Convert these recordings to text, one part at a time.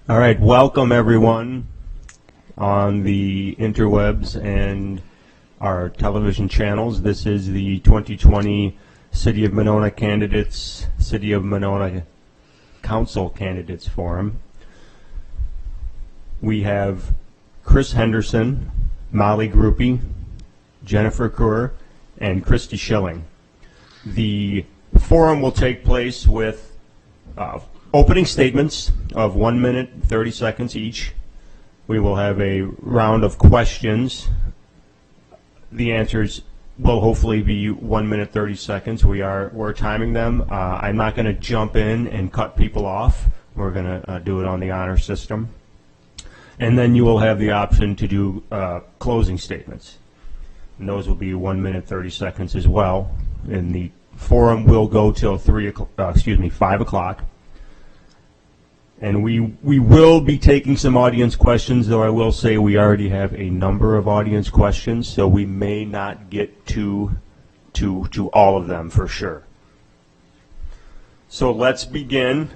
All right, welcome everyone on the interwebs and our television channels. This is the 2020 City of Monona Candidates, City of Monona Council Candidates Forum. We have Chris Henderson, Molly Gruppe, Jennifer Kerr, and Christy Schilling. The forum will take place with opening statements of 1 minute, 30 seconds each. We will have a round of questions. The answers will hopefully be 1 minute, 30 seconds. We're timing them. I'm not going to jump in and cut people off. We're going to do it on the honor system. And then you will have the option to do closing statements. And those will be 1 minute, 30 seconds as well. And the forum will go till 5 o'clock. And we will be taking some audience questions, though I will say we already have a number of audience questions, so we may not get to all of them for sure. So let's begin.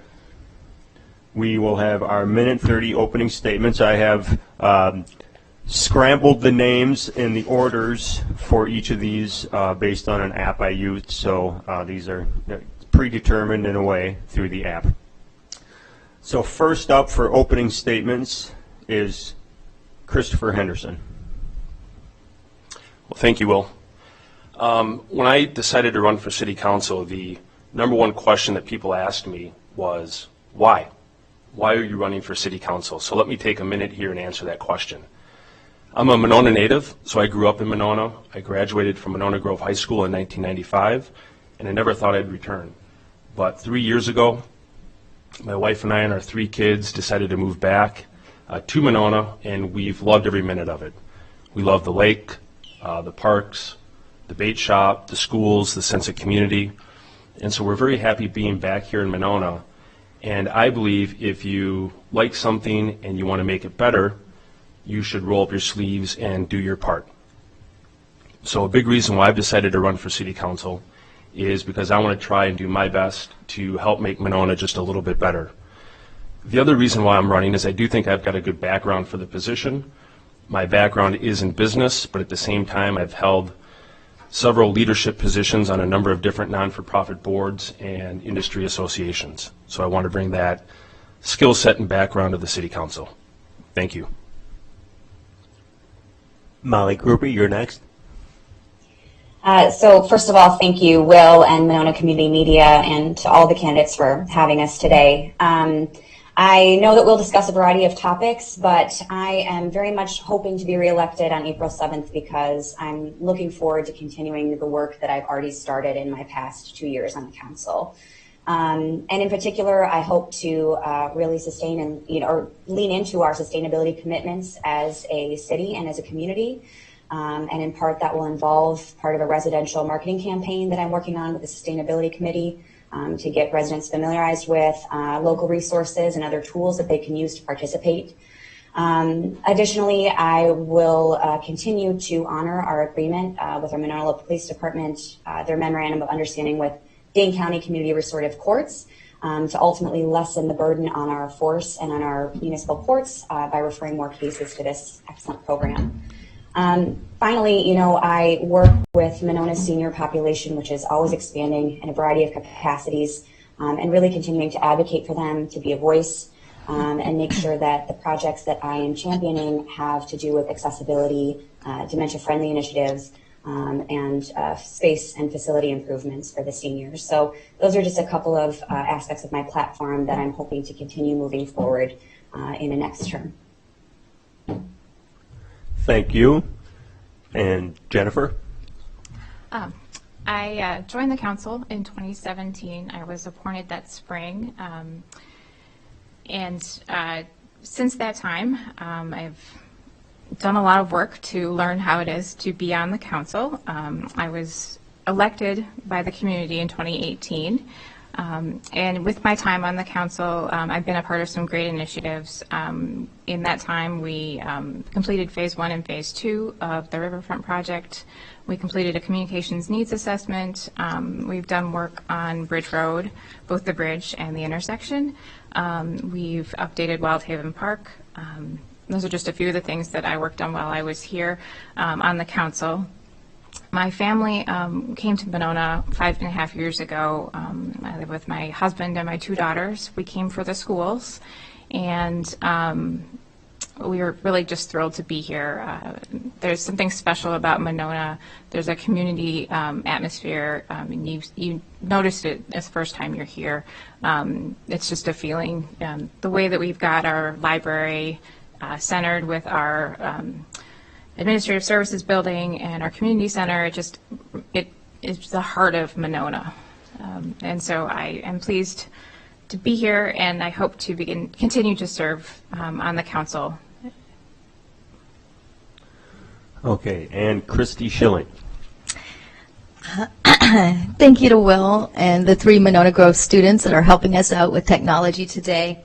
We will have our minute 30 opening statements. I have scrambled the names in the orders for each of these based on an app I used, so these are predetermined in a way through the app. So first up for opening statements is Christopher Henderson. Well, thank you, Will. When I decided to run for city council, the number one question that people asked me was, why? Why are you running for city council? So let me take a minute here and answer that question. I'm a Monona native, so I grew up in Monona. I graduated from Monona Grove High School in 1995, and I never thought I'd return. But 3 years ago, my wife and I and our 3 kids decided to move back to Monona, and we've loved every minute of it. We love the lake, the parks, the bait shop, the schools, the sense of community, and so we're very happy being back here in Monona. And I believe if you like something and you want to make it better, you should roll up your sleeves and do your part. So a big reason why I've decided to run for city council is because I want to try and do my best to help make Monona just a little bit better. The other reason why I'm running is I do think I've got a good background for the position. My background is in business, but at the same time I've held several leadership positions on a number of different non-for-profit boards and industry associations. So I want to bring that skill set and background to the city council. Thank you. Molly Gruppe, you're next. So first of all, thank you, Will and Monona Community Media, and to all the candidates for having us today. I know that we'll discuss a variety of topics, but I am very much hoping to be reelected on April 7th because I'm looking forward to continuing the work that I've already started in my past 2 years on the council. And in particular, I hope to really sustain and or lean into our sustainability commitments as a city and as a community. And in part, that will involve part of a residential marketing campaign that I'm working on with the Sustainability Committee to get residents familiarized with local resources and other tools that they can use to participate. Additionally, I will continue to honor our agreement with our Monona Police Department, their memorandum of understanding with Dane County Community Restorative Courts to ultimately lessen the burden on our force and on our municipal courts by referring more cases to this excellent program. Finally, I work with Monona's senior population, which is always expanding in a variety of capacities, and really continuing to advocate for them, to be a voice, and make sure that the projects that I am championing have to do with accessibility, dementia-friendly initiatives, and space and facility improvements for the seniors. So those are just a couple of aspects of my platform that I'm hoping to continue moving forward in the next term. Thank you. And Jennifer? I joined the council in 2017. I was appointed that spring. And since that time, I've done a lot of work to learn how it is to be on the council. I was elected by the community in 2018. And with my time on the council, I've been a part of some great initiatives. In that time, we completed phase 1 and phase 2 of the Riverfront project. We completed a communications needs assessment. We've done work on Bridge Road, both the bridge and the intersection. We've updated Wildhaven Park. Those are just a few of the things that I worked on while I was here on the council. My family came to Monona 5.5 years ago. I live with my husband and my 2 daughters. We came for the schools, and we were really just thrilled to be here. There's something special about Monona. There's a community atmosphere, and you noticed it the first time you're here. It's just a feeling. The way that we've got our library centered with our administrative services building and our community center, it is the heart of Monona. And so I am pleased to be here, and I hope to continue to serve on the council. Okay, and Christy Schilling. Thank you to Will and the 3 Monona Grove students that are helping us out with technology today,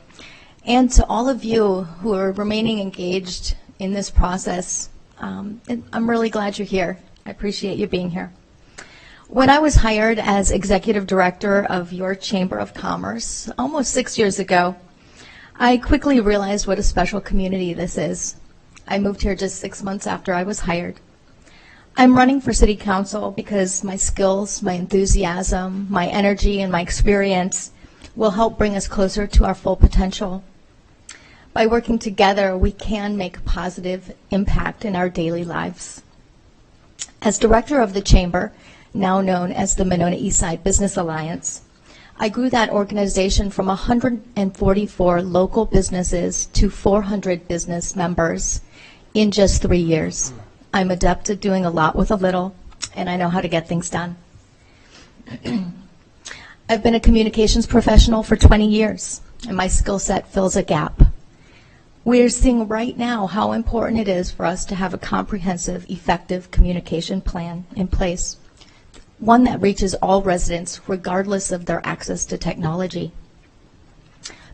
and to all of you who are remaining engaged in this process. I'm really glad you're here. I appreciate you being here. When I was hired as executive director of your Chamber of Commerce almost 6 years ago, I quickly realized what a special community this is. I moved here just 6 months after I was hired. I'm running for city council because my skills, my enthusiasm, my energy, and my experience will help bring us closer to our full potential. By working together, we can make a positive impact in our daily lives. As director of the Chamber, now known as the Monona Eastside Business Alliance, I grew that organization from 144 local businesses to 400 business members in just 3 years. I'm adept at doing a lot with a little, and I know how to get things done. I've been a communications professional for 20 years, and my skill set fills a gap. We're seeing right now how important it is for us to have a comprehensive, effective communication plan in place, one that reaches all residents regardless of their access to technology.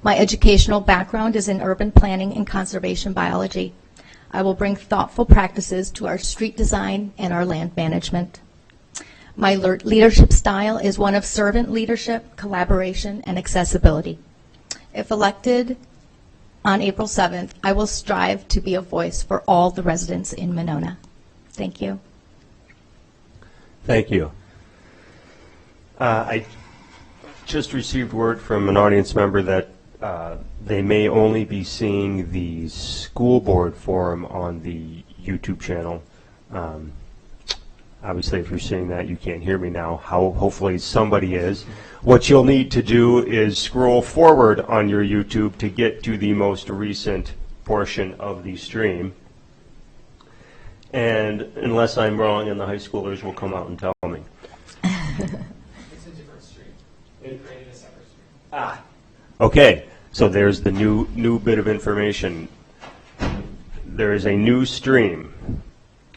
My educational background is in urban planning and conservation biology. I will bring thoughtful practices to our street design and our land management. My leadership style is one of servant leadership, collaboration, and accessibility. If elected on April 7th, I will strive to be a voice for all the residents in Monona. Thank you. Thank you. I just received word from an audience member that they may only be seeing the school board forum on the YouTube channel. Obviously, if you're seeing that, you can't hear me now. Hopefully somebody is. What you'll need to do is scroll forward on your YouTube to get to the most recent portion of the stream. And unless I'm wrong, and the high schoolers will come out and tell me. It's a different stream. They created a separate stream. Okay, so there's the new bit of information. There is a new stream.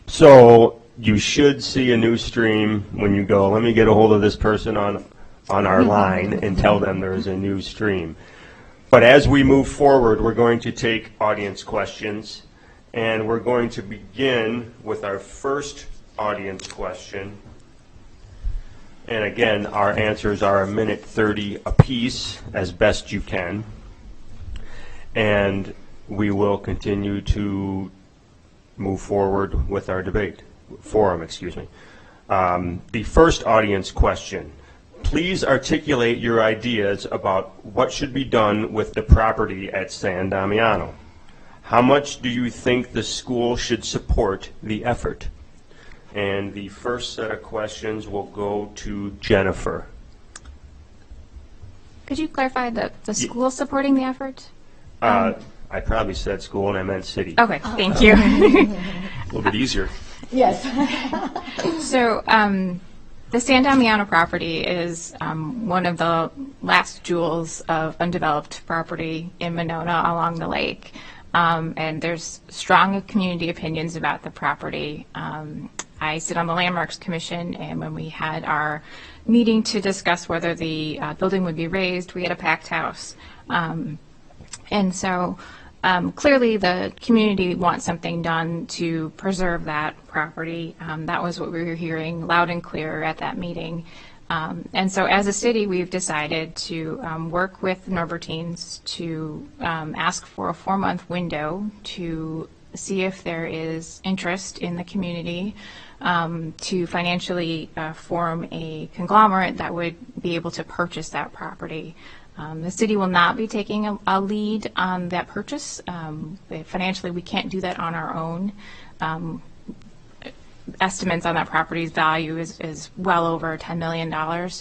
So you should see a new stream when you go, let me get a hold of this person on our line and tell them there is a new stream. But as we move forward, we're going to take audience questions, and we're going to begin with our first audience question. And again, our answers are 1:30 apiece, as best you can. And we will continue to move forward with our forum. The first audience question. Please articulate your ideas about what should be done with the property at San Damiano. How much do you think the school should support the effort? And the first set of questions will go to Jennifer. Could you clarify the school supporting the effort? I probably said school and I meant city. Okay, thank you. A little bit easier. Yes. So the San Damiano property is one of the last jewels of undeveloped property in Monona along the lake. and there's strong community opinions about the property. I sit on the Landmarks Commission, and when we had our meeting to discuss whether the building would be raised, we had a packed house. And so clearly the community wants something done to preserve that property. That was what we were hearing loud and clear at that meeting. And so as a city, we've decided to work with Norbertines to ask for a 4-month window to see if there is interest in the community to financially form a conglomerate that would be able to purchase that property. The city will not be taking a lead on that purchase. Financially, we can't do that on our own. Estimates on that property's value is well over $10 million,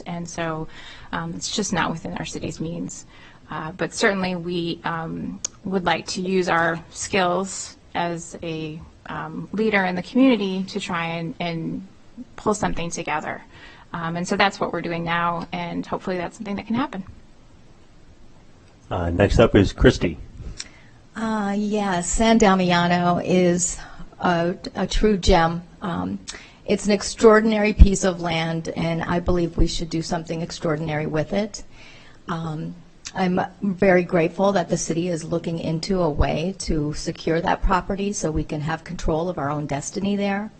and so it's just not within our city's means. But certainly we would like to use our skills as a leader in the community to try and pull something together. And so that's what we're doing now, and hopefully that's something that can happen. Next up is Christy. Yes, San Damiano is a true gem. It's an extraordinary piece of land, and I believe we should do something extraordinary with it. I'm very grateful that the city is looking into a way to secure that property so we can have control of our own destiny there.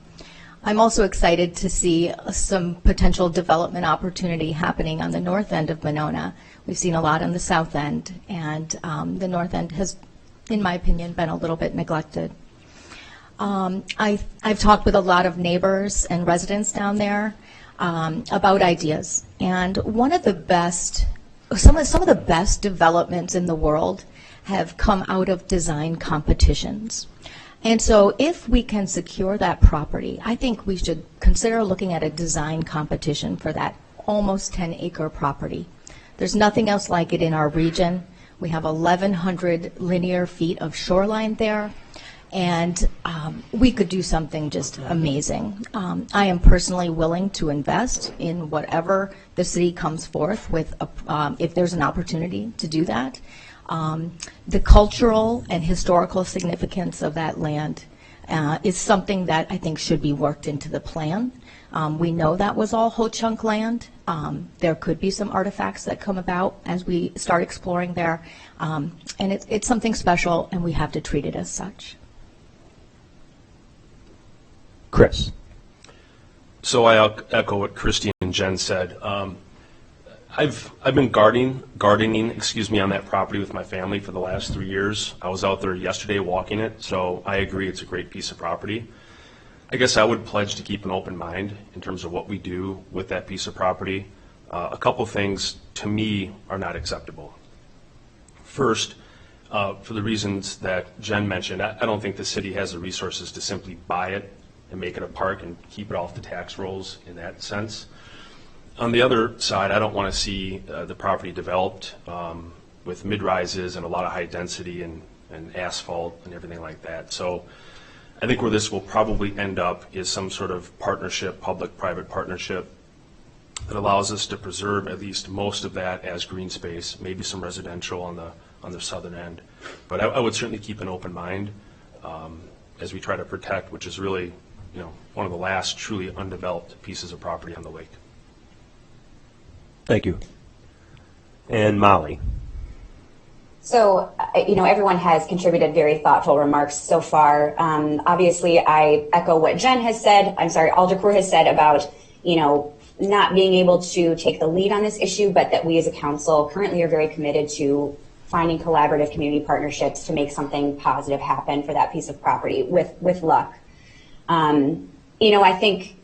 I'm also excited to see some potential development opportunity happening on the north end of Monona. We've seen a lot on the south end, and the north end has, in my opinion, been a little bit neglected. I've talked with a lot of neighbors and residents down there about ideas, and some of the best developments in the world have come out of design competitions. And so if we can secure that property, I think we should consider looking at a design competition for that almost 10-acre property. There's nothing else like it in our region. We have 1,100 linear feet of shoreline there, and we could do something just amazing. I am personally willing to invest in whatever the city comes forth with if there's an opportunity to do that. The cultural and historical significance of that land is something that I think should be worked into the plan. We know that was all Ho-Chunk land. There could be some artifacts that come about as we start exploring there. And it's something special, and we have to treat it as such. Chris. So I echo what Christy and Jen said. I've been gardening, on that property with my family for the last 3 years. I was out there yesterday walking it, so I agree it's a great piece of property. I guess I would pledge to keep an open mind in terms of what we do with that piece of property. A couple things, to me, are not acceptable. First, for the reasons that Jen mentioned, I don't think the city has the resources to simply buy it and make it a park and keep it off the tax rolls in that sense. On the other side, I don't want to see the property developed with mid-rises and a lot of high density and asphalt and everything like that. So I think where this will probably end up is some sort of partnership, public-private partnership, that allows us to preserve at least most of that as green space, maybe some residential on the southern end. But I would certainly keep an open mind as we try to protect, which is really, one of the last truly undeveloped pieces of property on the lake. Thank you. And Molly. So, everyone has contributed very thoughtful remarks so far. Obviously, I echo what Alder Crew has said about, not being able to take the lead on this issue, but that we as a council currently are very committed to finding collaborative community partnerships to make something positive happen for that piece of property with luck. I think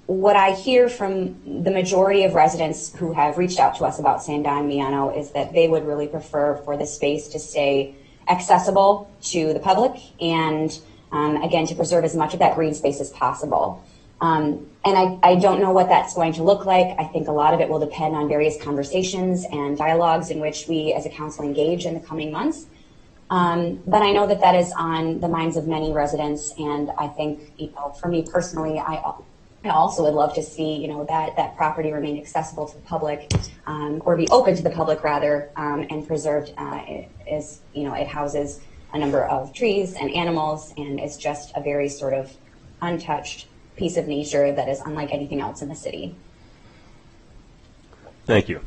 what I hear from the majority of residents who have reached out to us about San Damiano is that they would really prefer for the space to stay accessible to the public and, again, to preserve as much of that green space as possible. And I don't know what that's going to look like. I think a lot of it will depend on various conversations and dialogues in which we as a council engage in the coming months. But I know that is on the minds of many residents, and I think, for me personally, I also would love to see, that property remain accessible to the public, or be open to the public rather, and preserved as, it houses a number of trees and animals, and it's just a very sort of untouched piece of nature that is unlike anything else in the city. Thank you.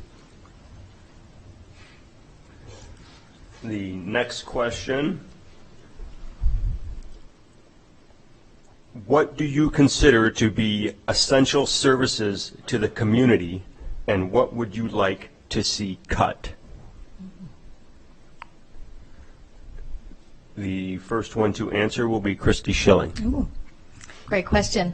The next question. What do you consider to be essential services to the community, and what would you like to see cut? The first one to answer will be Christy Schilling. Ooh, great question.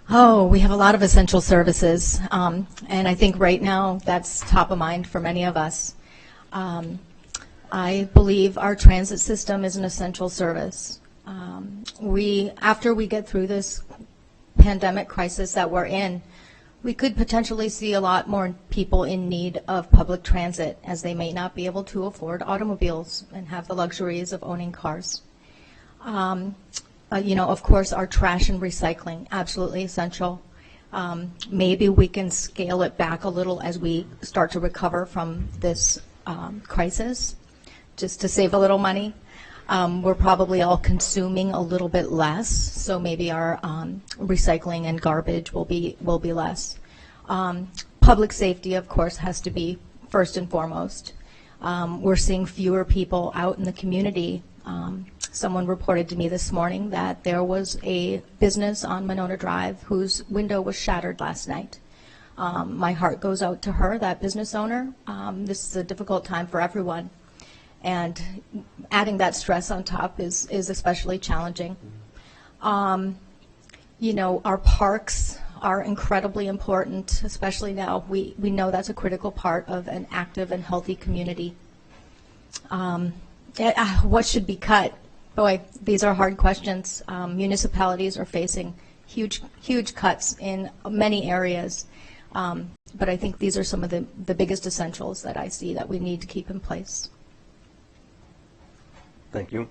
Oh, we have a lot of essential services, and I think right now that's top of mind for many of us. I believe our transit system is an essential service. After we get through this pandemic crisis that we're in, we could potentially see a lot more people in need of public transit, as they may not be able to afford automobiles and have the luxuries of owning cars. Of course, our trash and recycling, absolutely essential. Maybe we can scale it back a little as we start to recover from this crisis, just to save a little money. We're probably all consuming a little bit less, so maybe our recycling and garbage will be less. Public safety, of course, has to be first and foremost. We're seeing fewer people out in the community. Someone reported to me this morning that there was a business on Monona Drive whose window was shattered last night. My heart goes out to her, that business owner. This is a difficult time for everyone. And adding that stress on top is especially challenging. Our parks are incredibly important, especially now. We know that's a critical part of an active and healthy community. What should be cut? Boy, these are hard questions. Municipalities are facing huge cuts in many areas. But I think these are some of the biggest essentials that I see that we need to keep in place. Thank you.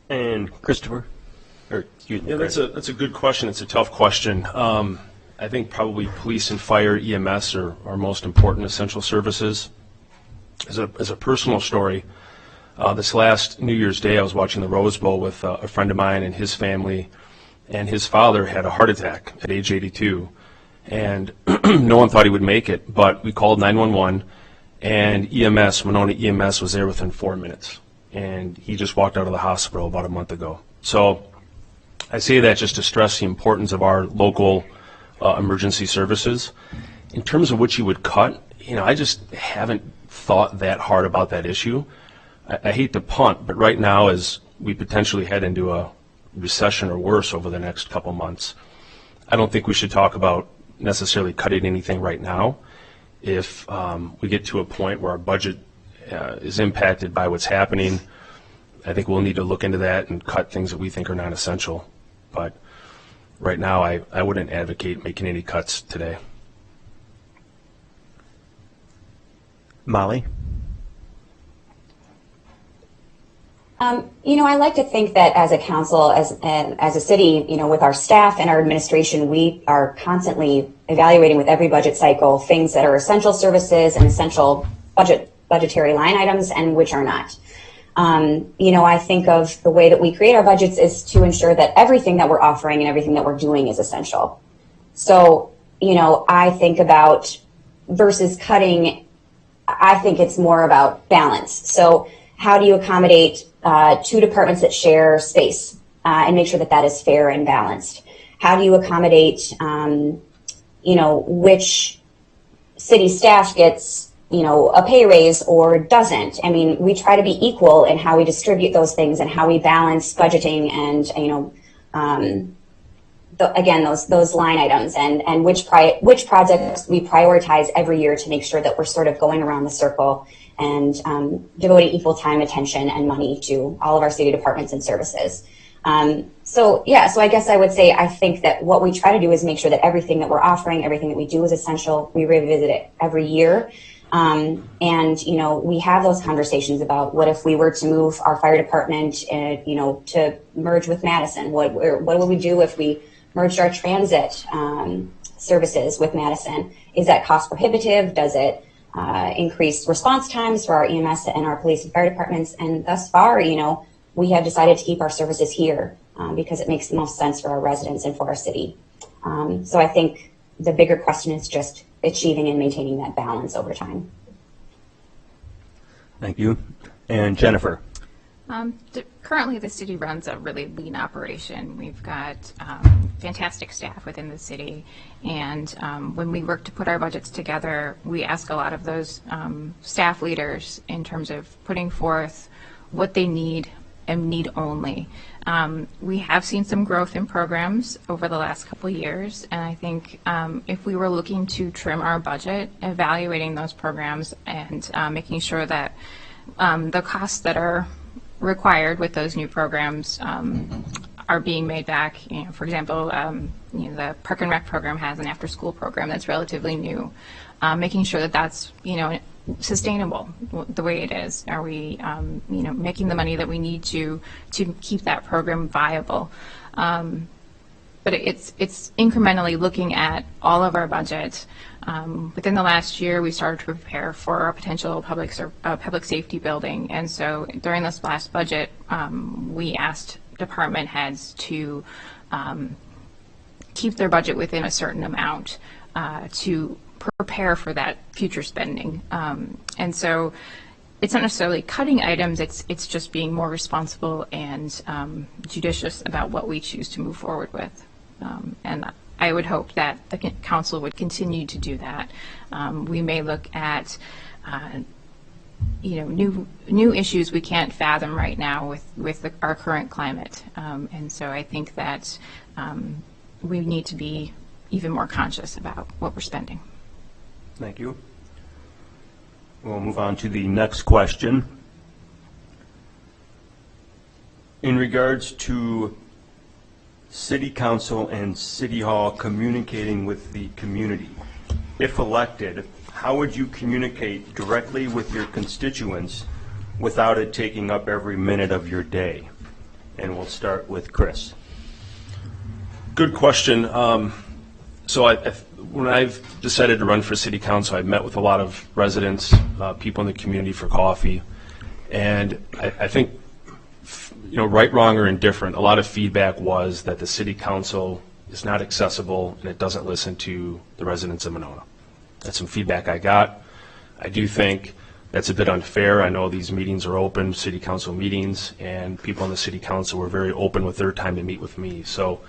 And Christopher? Or, excuse me. Yeah, that's a good question. It's a tough question. I think probably police and fire, EMS are our most important essential services. As a personal story, this last New Year's Day, I was watching the Rose Bowl with a friend of mine and his family, and his father had a heart attack at age 82, and no one thought he would make it, but we called 911, and Monona EMS was there within 4 minutes, and he just walked out of the hospital about a month ago. So I say that just to stress the importance of our local emergency services. In terms of what you would cut, I just haven't thought that hard about that issue. I hate to punt, but right now, as we potentially head into a recession or worse over the next couple months, I don't think we should talk about necessarily cutting anything right now. If we get to a point where our budget is impacted by what's happening, I think we'll need to look into that and cut things that we think are not essential. But right now, I wouldn't advocate making any cuts today. Molly? I like to think that as a council, as a city, with our staff and our administration, we are constantly evaluating with every budget cycle things that are essential services and essential budgetary line items and which are not. I think of the way that we create our budgets is to ensure that everything that we're offering and everything that we're doing is essential. So, I think about versus cutting, I think it's more about balance. So how do you accommodate two departments that share space and make sure that that is fair and balanced? How do you accommodate, which city staff gets, a pay raise or doesn't? I mean, we try to be equal in how we distribute those things and how we balance budgeting and, again, those line items and which projects we prioritize every year to make sure that we're sort of going around the circle and devoting equal time, attention, and money to all of our city departments and services. So I guess I would say I think that what we try to do is make sure that everything that we're offering, everything that we do is essential. We revisit it every year. We have those conversations about what if we were to move our fire department, to merge with Madison? What would we do if we merged our transit services with Madison? Is that cost prohibitive? Does it increased response times for our EMS and our police and fire departments. And thus far, we have decided to keep our services here because it makes the most sense for our residents and for our city. So I think the bigger question is just achieving and maintaining that balance over time. Thank you. And Jennifer. Currently, the city runs a really lean operation. We've got fantastic staff within the city, and when we work to put our budgets together, we ask a lot of those staff leaders in terms of putting forth what they need and need only. We have seen some growth in programs over the last couple of years, and I think if we were looking to trim our budget, evaluating those programs and making sure that the costs that are required with those new programs are being made back. For example, the Park and Rec program has an after-school program that's relatively new. Making sure that that's sustainable the way it is. Are we making the money that we need to keep that program viable? But it's incrementally looking at all of our budget. Within the last year, we started to prepare for a potential public safety building, and so during this last budget, we asked department heads to keep their budget within a certain amount to prepare for that future spending. And so it's not necessarily cutting items, it's just being more responsible and judicious about what we choose to move forward with. And I would hope that the council would continue to do that. We may look at new issues we can't fathom right now with our current climate. And so I think that we need to be even more conscious about what we're spending. Thank you. We'll move on to the next question. In regards to City Council and City Hall communicating with the community, if elected, how would you communicate directly with your constituents without it taking up every minute of your day? And we'll start with Chris. Good question. So when I've decided to run for City Council, I've met with a lot of residents, people in the community for coffee, and I think, right, wrong, or indifferent, a lot of feedback was that the City Council is not accessible and it doesn't listen to the residents of Monona. That's some feedback I got. I do think that's a bit unfair. I know these meetings are open, City Council meetings, and people on the City Council were very open with their time to meet with me. So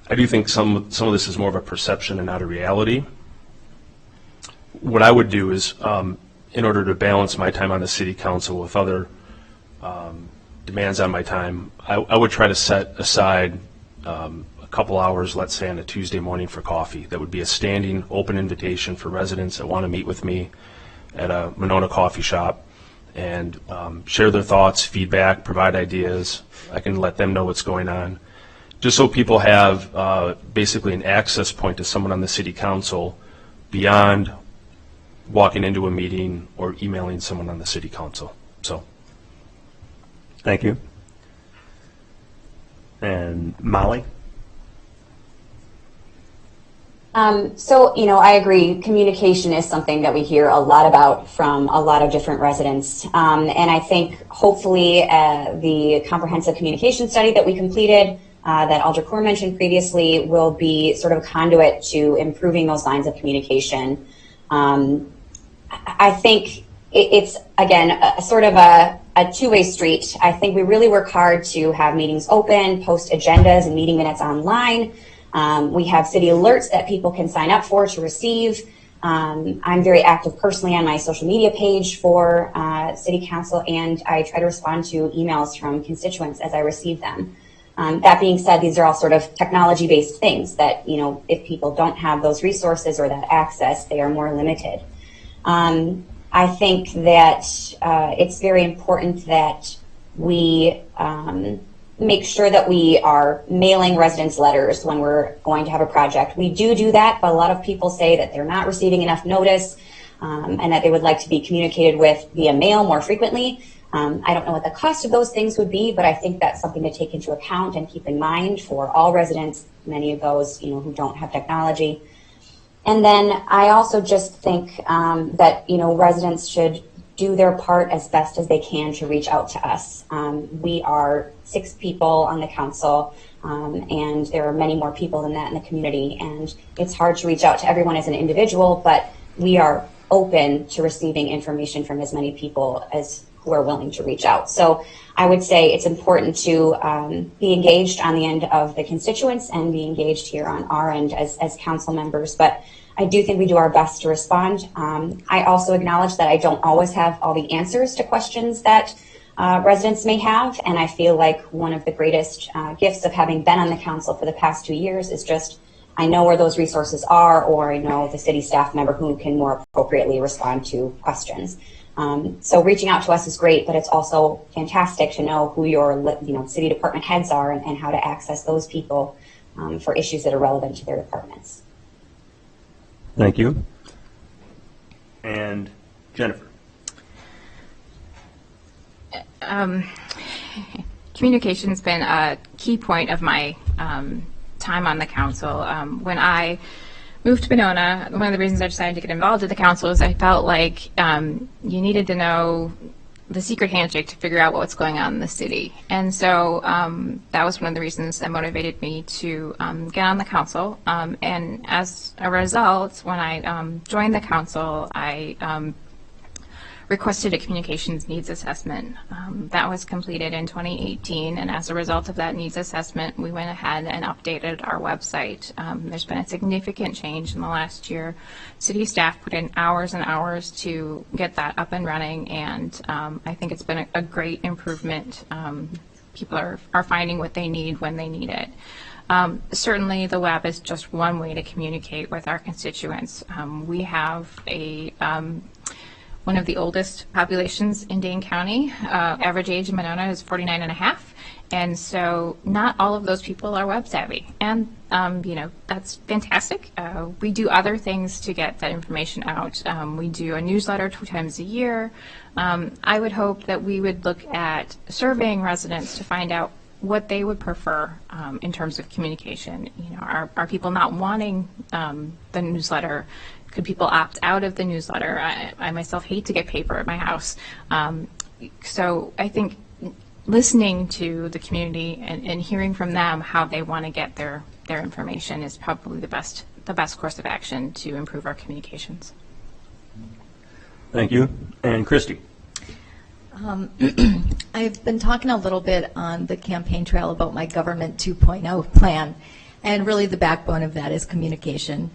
I do think some of this is more of a perception and not a reality. What I would do is, in order to balance my time on the City Council with other demands on my time, I would try to set aside a couple hours, let's say on a Tuesday morning, for coffee. That would be a standing open invitation for residents that want to meet with me at a Monona coffee shop and share their thoughts, feedback, provide ideas. I can let them know what's going on, just so people have basically an access point to someone on the City Council beyond walking into a meeting or emailing someone on the City Council. So, thank you. And Molly? I agree. Communication is something that we hear a lot about from a lot of different residents. And I think hopefully the comprehensive communication study that we completed that Alder Kaur mentioned previously will be sort of a conduit to improving those lines of communication. I think it's, again, a sort of a two-way street. I think we really work hard to have meetings open, post agendas and meeting minutes online. We have city alerts that people can sign up for to receive. I'm very active personally on my social media page for City Council, and I try to respond to emails from constituents as I receive them. That being said, these are all sort of technology-based things that, if people don't have those resources or that access, they are more limited. I think that it's very important that we make sure that we are mailing residents letters when we're going to have a project. We do that, but a lot of people say that they're not receiving enough notice and that they would like to be communicated with via mail more frequently. I don't know what the cost of those things would be, but I think that's something to take into account and keep in mind for all residents, many of those who don't have technology. And then I also just think that, residents should do their part as best as they can to reach out to us. We are 6 people on the council, and there are many more people than that in the community, and it's hard to reach out to everyone as an individual, but we are open to receiving information from as many people as who are willing to reach out. So I would say it's important to be engaged on the end of the constituents and be engaged here on our end as council members. But I do think we do our best to respond. I also acknowledge that I don't always have all the answers to questions that residents may have. And I feel like one of the greatest gifts of having been on the council for the past 2 years is just I know where those resources are, or I know the city staff member who can more appropriately respond to questions. So reaching out to us is great, but it's also fantastic to know who your city department heads are and how to access those people for issues that are relevant to their departments. Thank you. And Jennifer. Communication's been a key point of my time on the council. When I moved to Monona, one of the reasons I decided to get involved with the council is I felt like you needed to know the secret handshake to figure out what's going on in the city. And so that was one of the reasons that motivated me to get on the council. And as a result, when I joined the council, I requested a communications needs assessment. That was completed in 2018, and as a result of that needs assessment, we went ahead and updated our website. There's been a significant change in the last year. City staff put in hours and hours to get that up and running, and I think it's been a great improvement. People are finding what they need when they need it. Certainly the web is just one way to communicate with our constituents. We have one of the oldest populations in Dane County. Average age in Monona is 49 and a half. And so not all of those people are web savvy. And, that's fantastic. We do other things to get that information out. We do a newsletter 2 times a year. I would hope that we would look at surveying residents to find out what they would prefer in terms of communication. Are people not wanting the newsletter? Could people opt out of the newsletter? I myself hate to get paper at my house. So I think listening to the community and hearing from them how they want to get their information is probably the best course of action to improve our communications. Thank you. And Christy. I've been talking a little bit on the campaign trail about my Government 2.0 plan, and really the backbone of that is communication.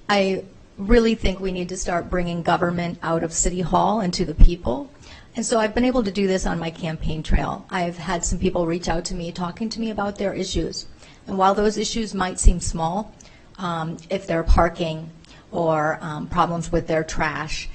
I really think we need to start bringing government out of City Hall and to the people. And so I've been able to do this on my campaign trail. I've had some people reach out to me, talking to me about their issues. And while those issues might seem small, if they're parking or problems with their trash,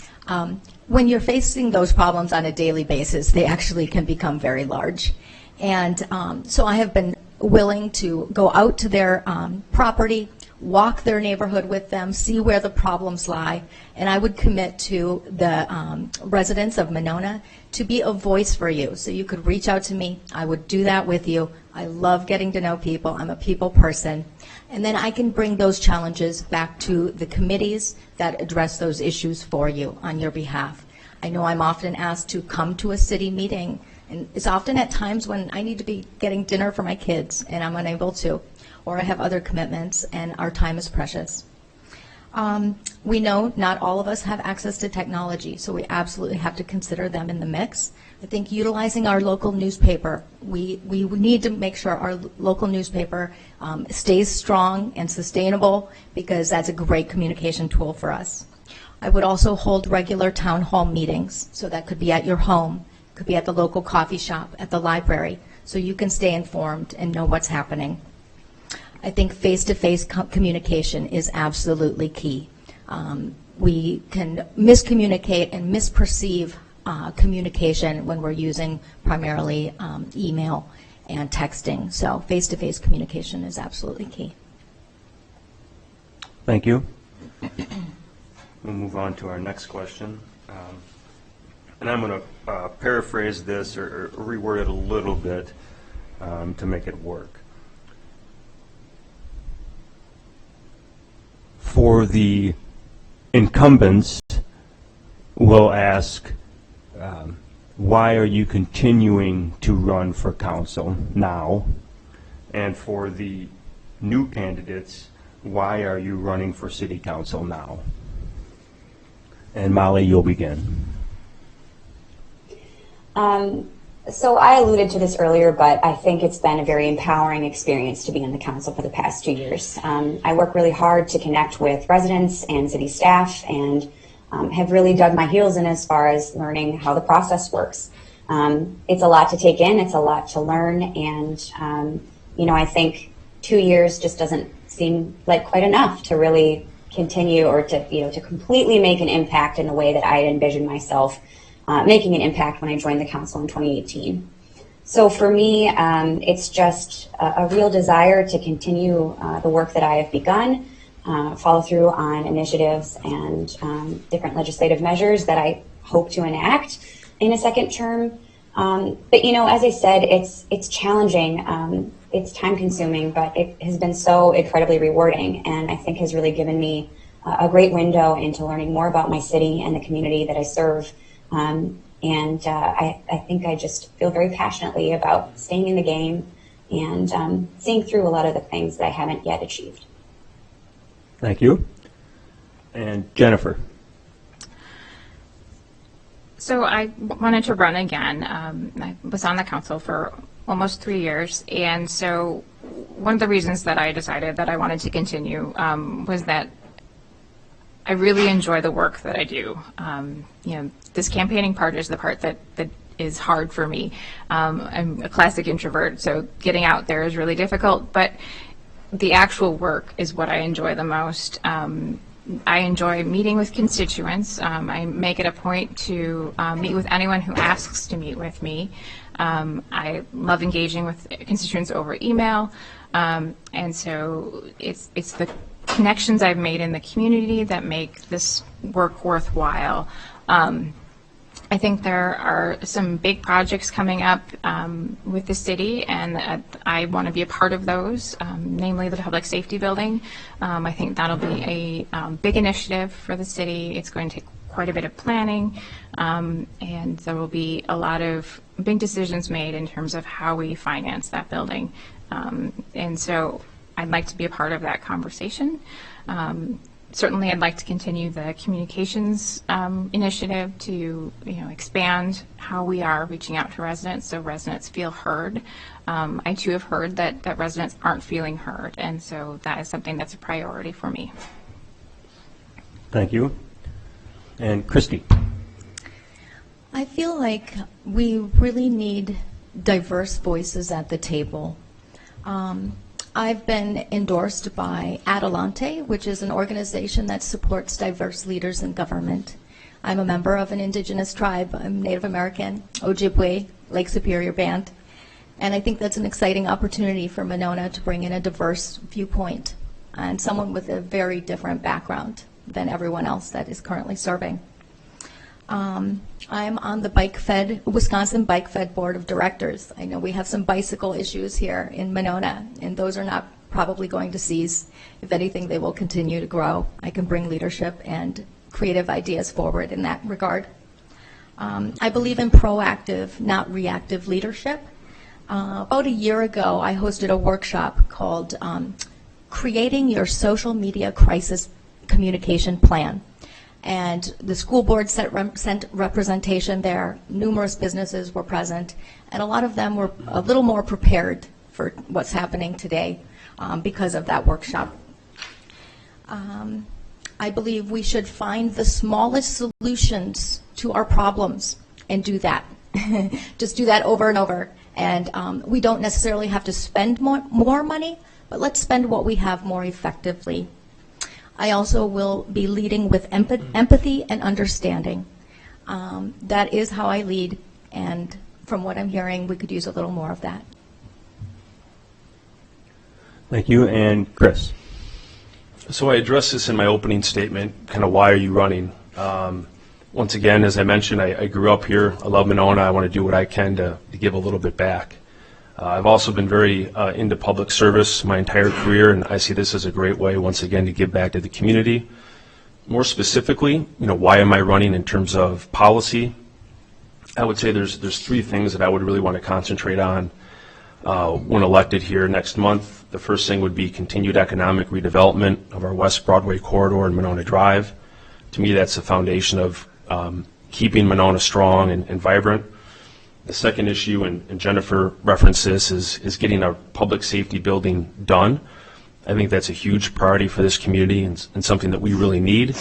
when you're facing those problems on a daily basis, they actually can become very large. And so I have been willing to go out to their property, walk their neighborhood with them, see where the problems lie, and I would commit to the residents of Monona to be a voice for you. So you could reach out to me. I would do that with you. I love getting to know people. I'm a people person. And then I can bring those challenges back to the committees that address those issues for you on your behalf. I know I'm often asked to come to a city meeting, and it's often at times when I need to be getting dinner for my kids and I'm unable to, or I have other commitments and our time is precious. We know not all of us have access to technology, so we absolutely have to consider them in the mix. I think utilizing our local newspaper, we need to make sure our local newspaper stays strong and sustainable, because that's a great communication tool for us. I would also hold regular town hall meetings, so that could be at your home, could be at the local coffee shop, at the library, so you can stay informed and know what's happening. I think face-to-face communication is absolutely key. We can miscommunicate and misperceive communication when we're using primarily email and texting. So face-to-face communication is absolutely key. Thank you. We'll move on to our next question. And I'm going to paraphrase this or reword it a little bit to make it work. for the incumbents, we'll ask, why are you continuing to run for council now? And for the new candidates, why are you running for city council now? And Molly, you'll begin. So I alluded to this earlier, but I think it's been a very empowering experience to be on the council for the past 2 years. I work really hard to connect with residents and city staff, and have really dug my heels in as far as learning how the process works. It's a lot to take in, it's a lot to learn, and I think 2 years just doesn't seem like quite enough to really continue or to completely make an impact in the way that I had envisioned myself making an impact when I joined the council in 2018. So for me, it's just a real desire to continue the work that I have begun, follow through on initiatives and different legislative measures that I hope to enact in a second term. But as I said, it's challenging, it's time consuming, but it has been so incredibly rewarding, and I think has really given me a great window into learning more about my city and the community that I serve. I think I just feel very passionately about staying in the game and seeing through a lot of the things that I haven't yet achieved. Thank you. And Jennifer. So I wanted to run again. I was on the council for almost 3 years, and so one of the reasons that I decided that I wanted to continue was that I really enjoy the work that I do. This campaigning part is the part that is hard for me. I'm a classic introvert, so getting out there is really difficult, but the actual work is what I enjoy the most. I enjoy meeting with constituents. I make it a point to meet with anyone who asks to meet with me. I love engaging with constituents over email, and so it's the connections I've made in the community that make this work worthwhile. I think there are some big projects coming up with the city, and I want to be a part of those, namely the public safety building. I think that'll be a big initiative for the city. It's going to take quite a bit of planning, and there will be a lot of big decisions made in terms of how we finance that building. And so I'd like to be a part of that conversation. Certainly, I'd like to continue the communications initiative to expand how we are reaching out to residents so residents feel heard. I too have heard that residents aren't feeling heard, and so that is something that's a priority for me. Thank you. And Christy. I feel like we really need diverse voices at the table. I've been endorsed by Adelante, which is an organization that supports diverse leaders in government. I'm a member of an indigenous tribe. I'm Native American, Ojibwe, Lake Superior Band, and I think that's an exciting opportunity for Monona to bring in a diverse viewpoint and someone with a very different background than everyone else that is currently serving. I'm on the Wisconsin Bike Fed Board of Directors. I know we have some bicycle issues here in Monona, and those are not probably going to cease. If anything, they will continue to grow. I can bring leadership and creative ideas forward in that regard. I believe in proactive, not reactive leadership. About a year ago, I hosted a workshop called Creating Your Social Media Crisis Communication Plan. And the school board sent representation there. Numerous businesses were present, and a lot of them were a little more prepared for what's happening today because of that workshop. I believe we should find the smallest solutions to our problems and do that. Just do that over and over. And we don't necessarily have to spend more money, but let's spend what we have more effectively. I also will be leading with empathy and understanding. That is how I lead, and from what I'm hearing, we could use a little more of that. Thank you. And Chris. So I addressed this in my opening statement, kind of why are you running? Once again, as I mentioned, I grew up here. I love Monona. I want to do what I can to give a little bit back. I've also been very into public service my entire career, and I see this as a great way, once again, to give back to the community. More specifically, why am I running in terms of policy? I would say there's three things that I would really want to concentrate on when elected here next month. The first thing would be continued economic redevelopment of our West Broadway corridor and Monona Drive. To me, that's the foundation of keeping Monona strong and vibrant. The second issue, and Jennifer referenced this, is getting our public safety building done. I think that's a huge priority for this community and something that we really need.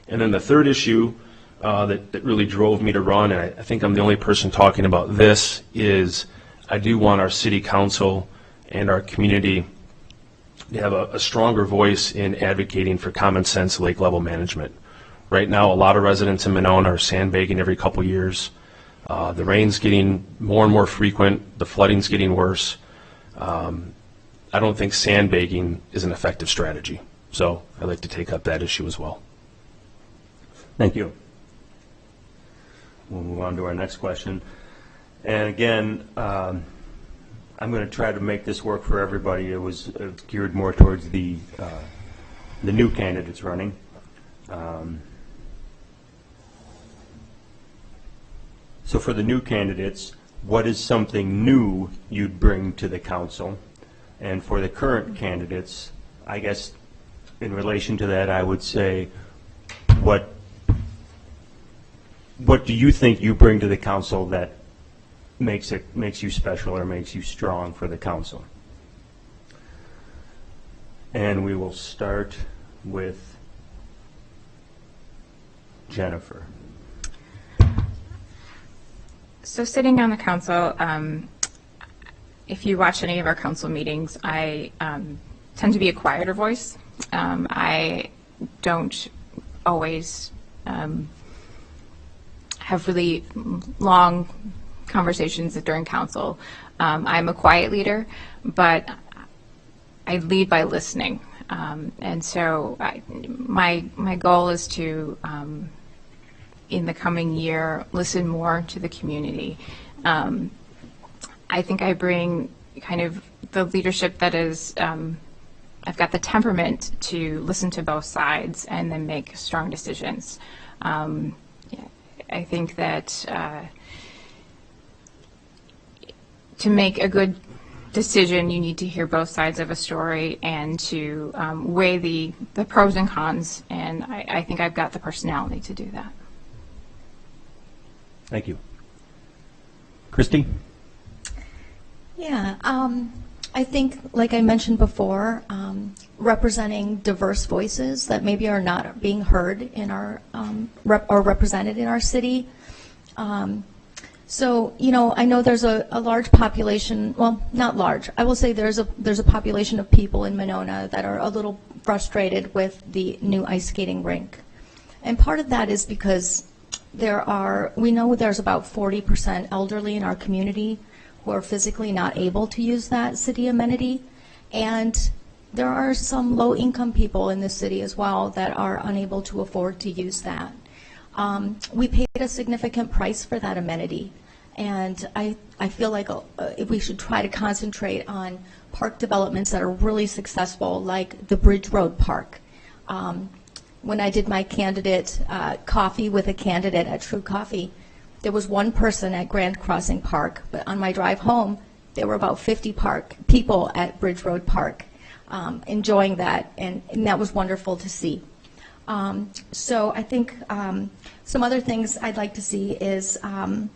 And then the third issue that really drove me to run, and I think I'm the only person talking about this, is I do want our city council and our community to have a stronger voice in advocating for common sense lake level management. Right now, a lot of residents in Monona are sandbagging every couple years. The rain's getting more and more frequent. The flooding's getting worse. I don't think sandbagging is an effective strategy. So I'd like to take up that issue as well. Thank you. We'll move on to our next question. And again, I'm going to try to make this work for everybody. It was geared more towards the new candidates running. So for the new candidates, what is something new you'd bring to the council? And for the current candidates, I guess in relation to that, I would say, what do you think you bring to the council that makes you special or makes you strong for the council? And we will start with Jennifer. So sitting on the council, if you watch any of our council meetings, I tend to be a quieter voice. I don't always have really long conversations during council. I'm a quiet leader, but I lead by listening. And so my goal is to, in the coming year, listen more to the community. I think I bring kind of the leadership that is, I've got the temperament to listen to both sides and then make strong decisions. I think that to make a good decision, you need to hear both sides of a story and to weigh the pros and cons, and I think I've got the personality to do that. Thank you. Christy? Yeah, I think, like I mentioned before, representing diverse voices that maybe are not being heard in our, or represented in our city. So, I know there's a large population, well, not large, I will say there's a population of people in Monona that are a little frustrated with the new ice skating rink. And part of that is because we know there's about 40% elderly in our community who are physically not able to use that city amenity. And there are some low-income people in the city as well that are unable to afford to use that. We paid a significant price for that amenity. And I feel like we should try to concentrate on park developments that are really successful, like the Bridge Road Park. When I did my candidate coffee with a candidate at True Coffee, there was one person at Grand Crossing Park, but on my drive home, there were about 50 people at Bridge Road Park enjoying that, and that was wonderful to see. So I think some other things I'd like to see is, I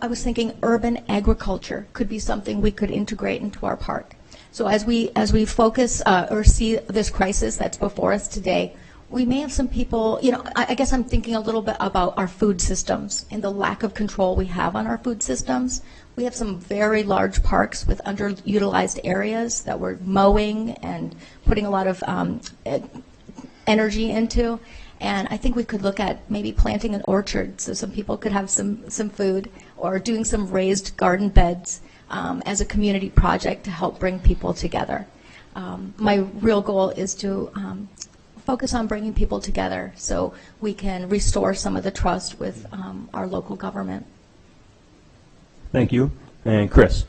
was thinking urban agriculture could be something we could integrate into our park. So as we focus or see this crisis that's before us today, we may have some people, I guess I'm thinking a little bit about our food systems and the lack of control we have on our food systems. We have some very large parks with underutilized areas that we're mowing and putting a lot of energy into. And I think we could look at maybe planting an orchard so some people could have some food, or doing some raised garden beds as a community project to help bring people together. My real goal is to focus on bringing people together so we can restore some of the trust with our local government. Thank you. And Chris?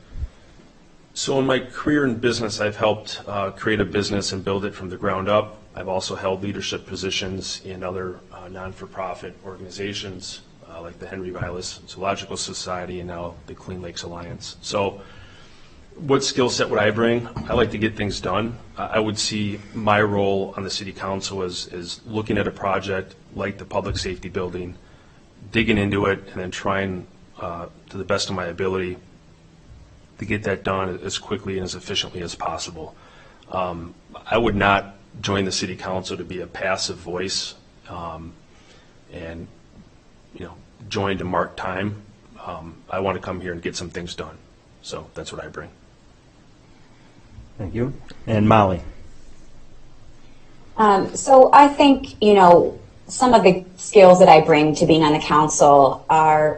So in my career in business, I've helped create a business and build it from the ground up. I've also held leadership positions in other non-for-profit organizations like the Henry Vilas Zoological Society and now the Clean Lakes Alliance. So what skill set would I bring? I like to get things done. I would see my role on the city council as looking at a project like the public safety building, digging into it, and then trying to the best of my ability to get that done as quickly and as efficiently as possible. I would not join the city council to be a passive voice and join to mark time. I want to come here and get some things done. So that's what I bring. Thank you. And Molly? So I think, some of the skills that I bring to being on the council are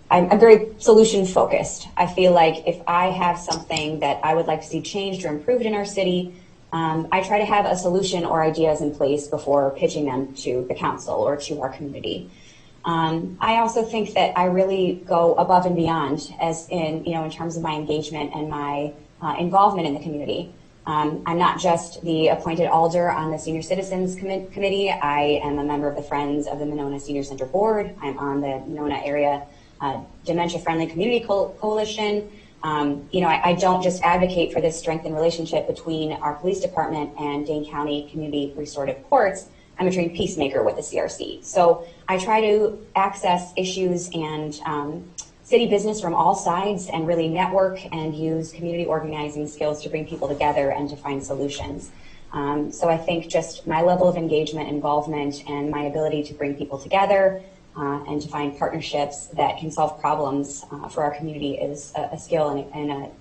I'm very solution focused. I feel like if I have something that I would like to see changed or improved in our city, I try to have a solution or ideas in place before pitching them to the council or to our community. I also think that I really go above and beyond in terms of my engagement and my involvement in the community. I'm not just the appointed alder on the Senior Citizens Committee. I am a member of the Friends of the Monona Senior Center Board. I'm on the Monona Area Dementia Friendly Community Coalition. I don't just advocate for this strengthened relationship between our police department and Dane County Community Restorative Courts. I'm a trained peacemaker with the CRC. So I try to access issues and city business from all sides and really network and use community organizing skills to bring people together and to find solutions. So I think just my level of engagement, involvement, and my ability to bring people together and to find partnerships that can solve problems for our community is a skill and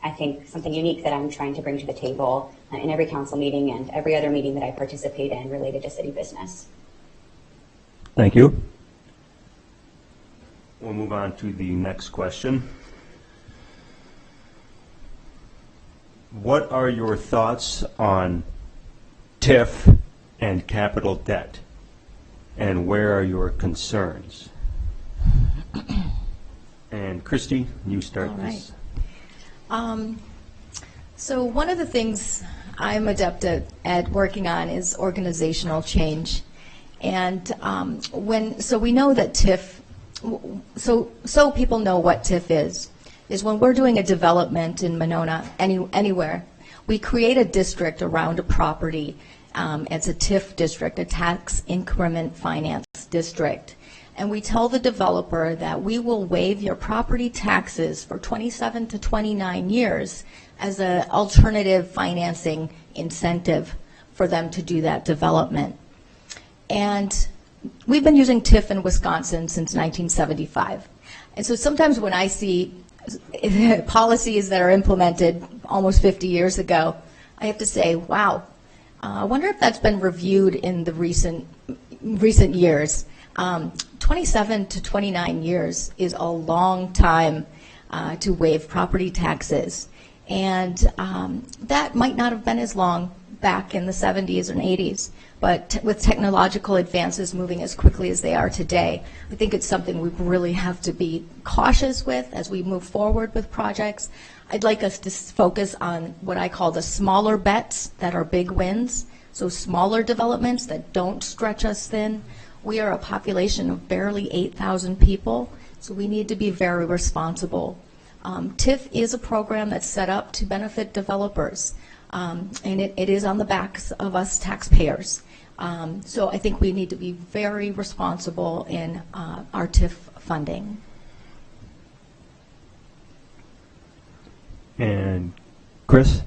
I think something unique that I'm trying to bring to the table in every council meeting and every other meeting that I participate in related to city business. Thank you. We'll move on to the next question. What are your thoughts on TIF and capital debt? And where are your concerns? And Christy, you start this. So one of the things I'm adept at working on is organizational change. And so we know that TIF, so people know what TIF is when we're doing a development in Monona, anywhere, we create a district around a property. It's a TIF district, a tax increment finance district. And we tell the developer that we will waive your property taxes for 27 to 29 years as an alternative financing incentive for them to do that development. And we've been using TIF in Wisconsin since 1975. And so sometimes when I see policies that are implemented almost 50 years ago, I have to say, wow, I wonder if that's been reviewed in the recent years. 27 to 29 years is a long time to waive property taxes. And that might not have been as long back in the 70s and 80s. But with technological advances moving as quickly as they are today, I think it's something we really have to be cautious with as we move forward with projects. I'd like us to focus on what I call the smaller bets that are big wins. So smaller developments that don't stretch us thin. We are a population of barely 8,000 people, so we need to be very responsible. TIF is a program that's set up to benefit developers, and it is on the backs of us taxpayers. So I think we need to be very responsible in our TIF funding. And Chris?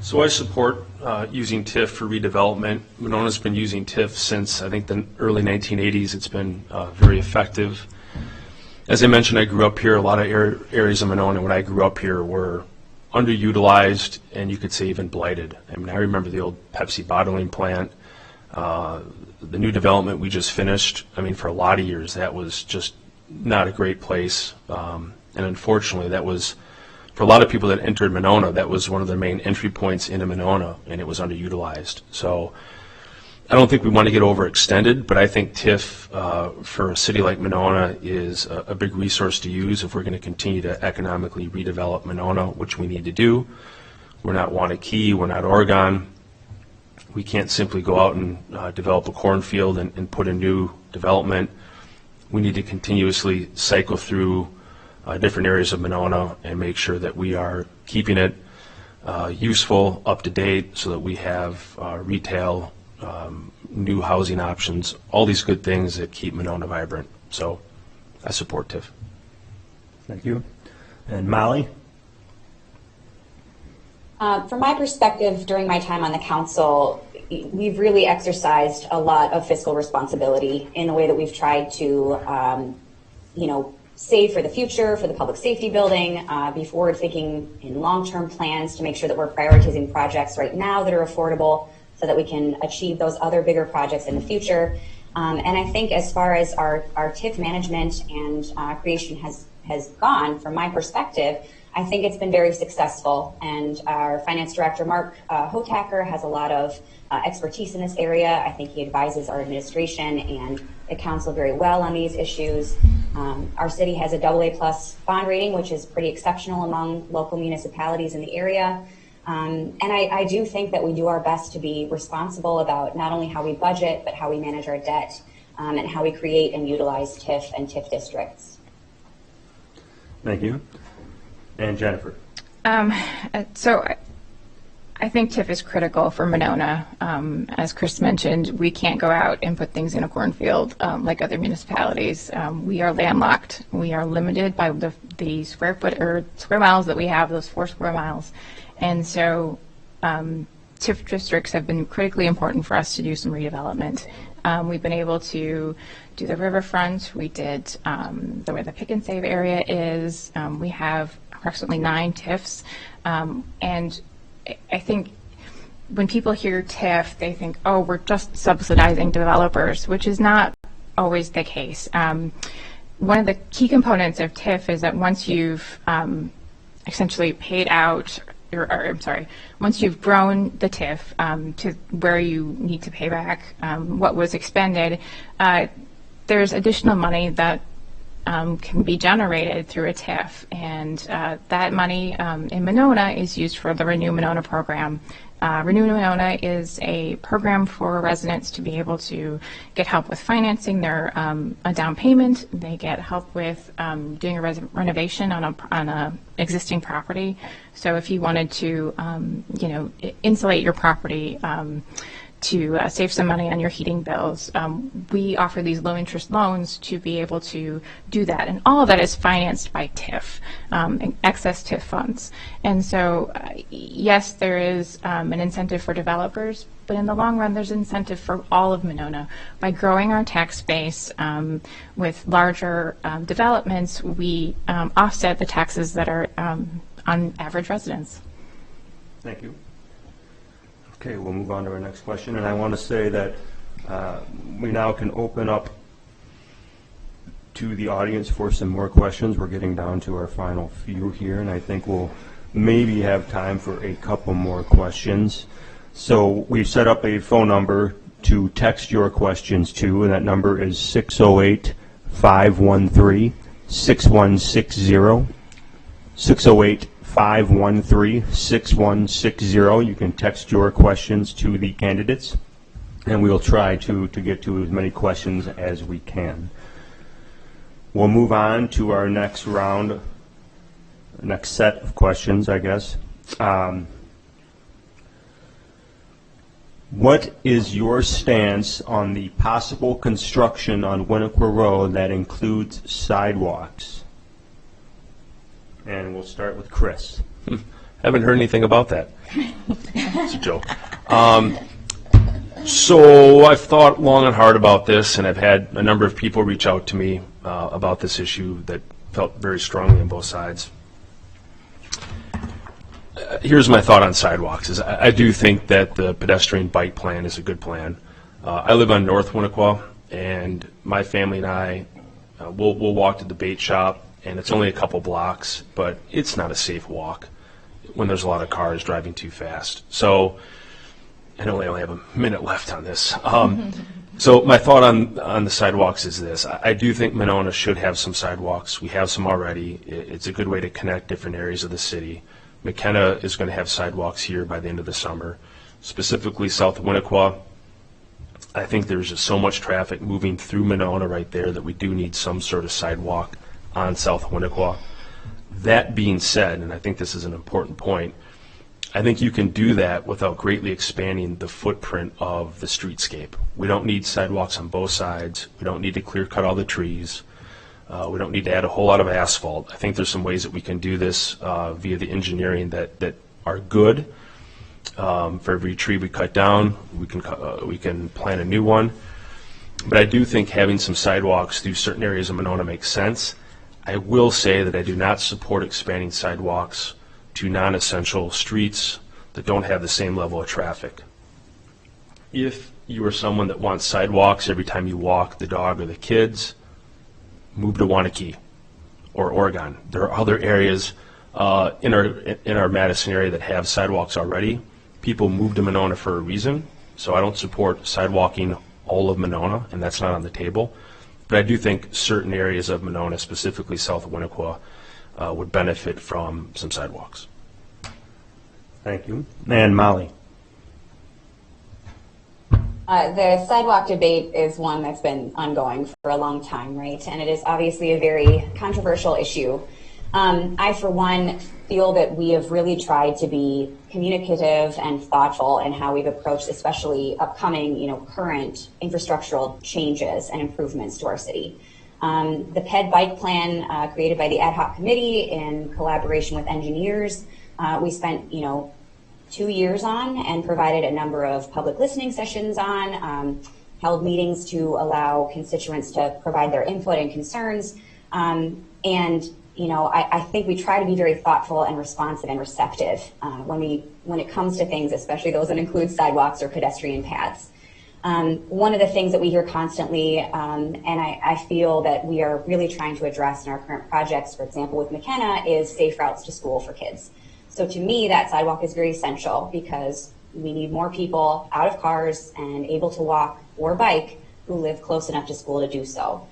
So I support using TIF for redevelopment. Monona's been using TIF since, I think, the early 1980s. It's been very effective. As I mentioned, I grew up here. A lot of areas of Monona when I grew up here were underutilized and you could say even blighted. I mean, I remember the old Pepsi bottling plant, the new development we just finished. I mean, for a lot of years, that was just not a great place. And unfortunately, that was, for a lot of people that entered Monona, that was one of the main entry points into Monona, and it was underutilized. So I don't think we want to get overextended, but I think TIF for a city like Monona is a big resource to use if we're going to continue to economically redevelop Monona, which we need to do. We're not Wanakee, we're not Oregon. We can't simply go out and develop a cornfield and put a new development. We need to continuously cycle through different areas of Monona and make sure that we are keeping it useful, up to date, so that we have retail, new housing options, all these good things that keep Monona vibrant. So I support TIF. Thank you. And Molly? From my perspective, during my time on the council, we've really exercised a lot of fiscal responsibility in the way that we've tried to, save for the future, for the public safety building, be forward thinking in long-term plans to make sure that we're prioritizing projects right now that are affordable so that we can achieve those other bigger projects in the future. And I think as far as our TIF management and creation has gone, from my perspective, I think it's been very successful, and our finance director, Mark Hotacker, has a lot of expertise in this area. I think he advises our administration and the council very well on these issues. Our city has a AA+ bond rating, which is pretty exceptional among local municipalities in the area. And I do think that we do our best to be responsible about not only how we budget, but how we manage our debt, and how we create and utilize TIF and TIF districts. Thank you. And Jennifer? So I think TIF is critical for Monona. As Chris mentioned, we can't go out and put things in a cornfield like other municipalities. We are landlocked. We are limited by the square miles that we have, those 4 square miles. And so TIF districts have been critically important for us to do some redevelopment. We've been able to do the riverfront. We did where the pick and save area is. We have approximately 9 TIFs. And I think when people hear TIF, they think, oh, we're just subsidizing developers, which is not always the case. One of the key components of TIF is that once you've essentially paid out, once you've grown the TIF to where you need to pay back what was expended, there's additional money that can be generated through a TIF, and that money in Monona is used for the Renew Monona program. Renew Monona is a program for residents to be able to get help with financing their a down payment. They get help with doing a renovation on a existing property. So if you wanted to, insulate your property to save some money on your heating bills, we offer these low-interest loans to be able to do that. And all of that is financed by TIF, excess TIF funds. And so, yes, there is an incentive for developers, but in the long run, there's incentive for all of Monona. By growing our tax base with larger developments, we offset the taxes that are on average residents. Thank you. Okay, we'll move on to our next question, and I want to say that we now can open up to the audience for some more questions. We're getting down to our final few here, and I think we'll maybe have time for a couple more questions. So we've set up a phone number to text your questions to, and that number is 608-513-6160. 608-513-6160. You can text your questions to the candidates, and we'll try to get to as many questions as we can. We'll move on to our next round, next set of questions, I guess. What is your stance on the possible construction on Winnequa Road that includes sidewalks? And we'll start with Chris. Haven't heard anything about that. It's a joke. So I've thought long and hard about this, and I've had a number of people reach out to me about this issue that felt very strongly on both sides. Here's my thought on sidewalks. Is I do think that the pedestrian bike plan is a good plan. I live on North Winnequa, and my family and I we'll walk to the bait shop, and it's only a couple blocks, but it's not a safe walk when there's a lot of cars driving too fast. So I know I only have a minute left on this. So my thought on the sidewalks is this. I do think Monona should have some sidewalks. We have some already. It's a good way to connect different areas of the city. McKenna is going to have sidewalks here by the end of the summer. Specifically South Winnequa, I think there's just so much traffic moving through Monona right there that we do need some sort of sidewalk on South Winnequa. That being said, and I think this is an important point, I think you can do that without greatly expanding the footprint of the streetscape. We don't need sidewalks on both sides. We don't need to clear cut all the trees. We don't need to add a whole lot of asphalt. I think there's some ways that we can do this via the engineering that are good. For every tree we cut down, we can plant a new one. But I do think having some sidewalks through certain areas of Monona makes sense. I will say that I do not support expanding sidewalks to non-essential streets that don't have the same level of traffic. If you are someone that wants sidewalks every time you walk the dog or the kids, move to Wanakee or Oregon. There are other areas in our Madison area that have sidewalks already. People move to Monona for a reason, so I don't support sidewalking all of Monona, and that's not on the table. But I do think certain areas of Monona, specifically south of Winnequa, would benefit from some sidewalks. Thank you. And Molly? The sidewalk debate is one that's been ongoing for a long time, right? And it is obviously a very controversial issue. I, for one, feel that we have really tried to be communicative and thoughtful in how we've approached, especially upcoming, current infrastructural changes and improvements to our city. The PED bike plan created by the ad hoc committee in collaboration with engineers, we spent, 2 years on and provided a number of public listening sessions on, held meetings to allow constituents to provide their input and concerns. I think we try to be very thoughtful and responsive and receptive when it comes to things, especially those that include sidewalks or pedestrian paths. One of the things that we hear constantly, and I feel that we are really trying to address in our current projects, for example, with McKenna, is safe routes to school for kids. So to me, that sidewalk is very essential because we need more people out of cars and able to walk or bike who live close enough to school to do so.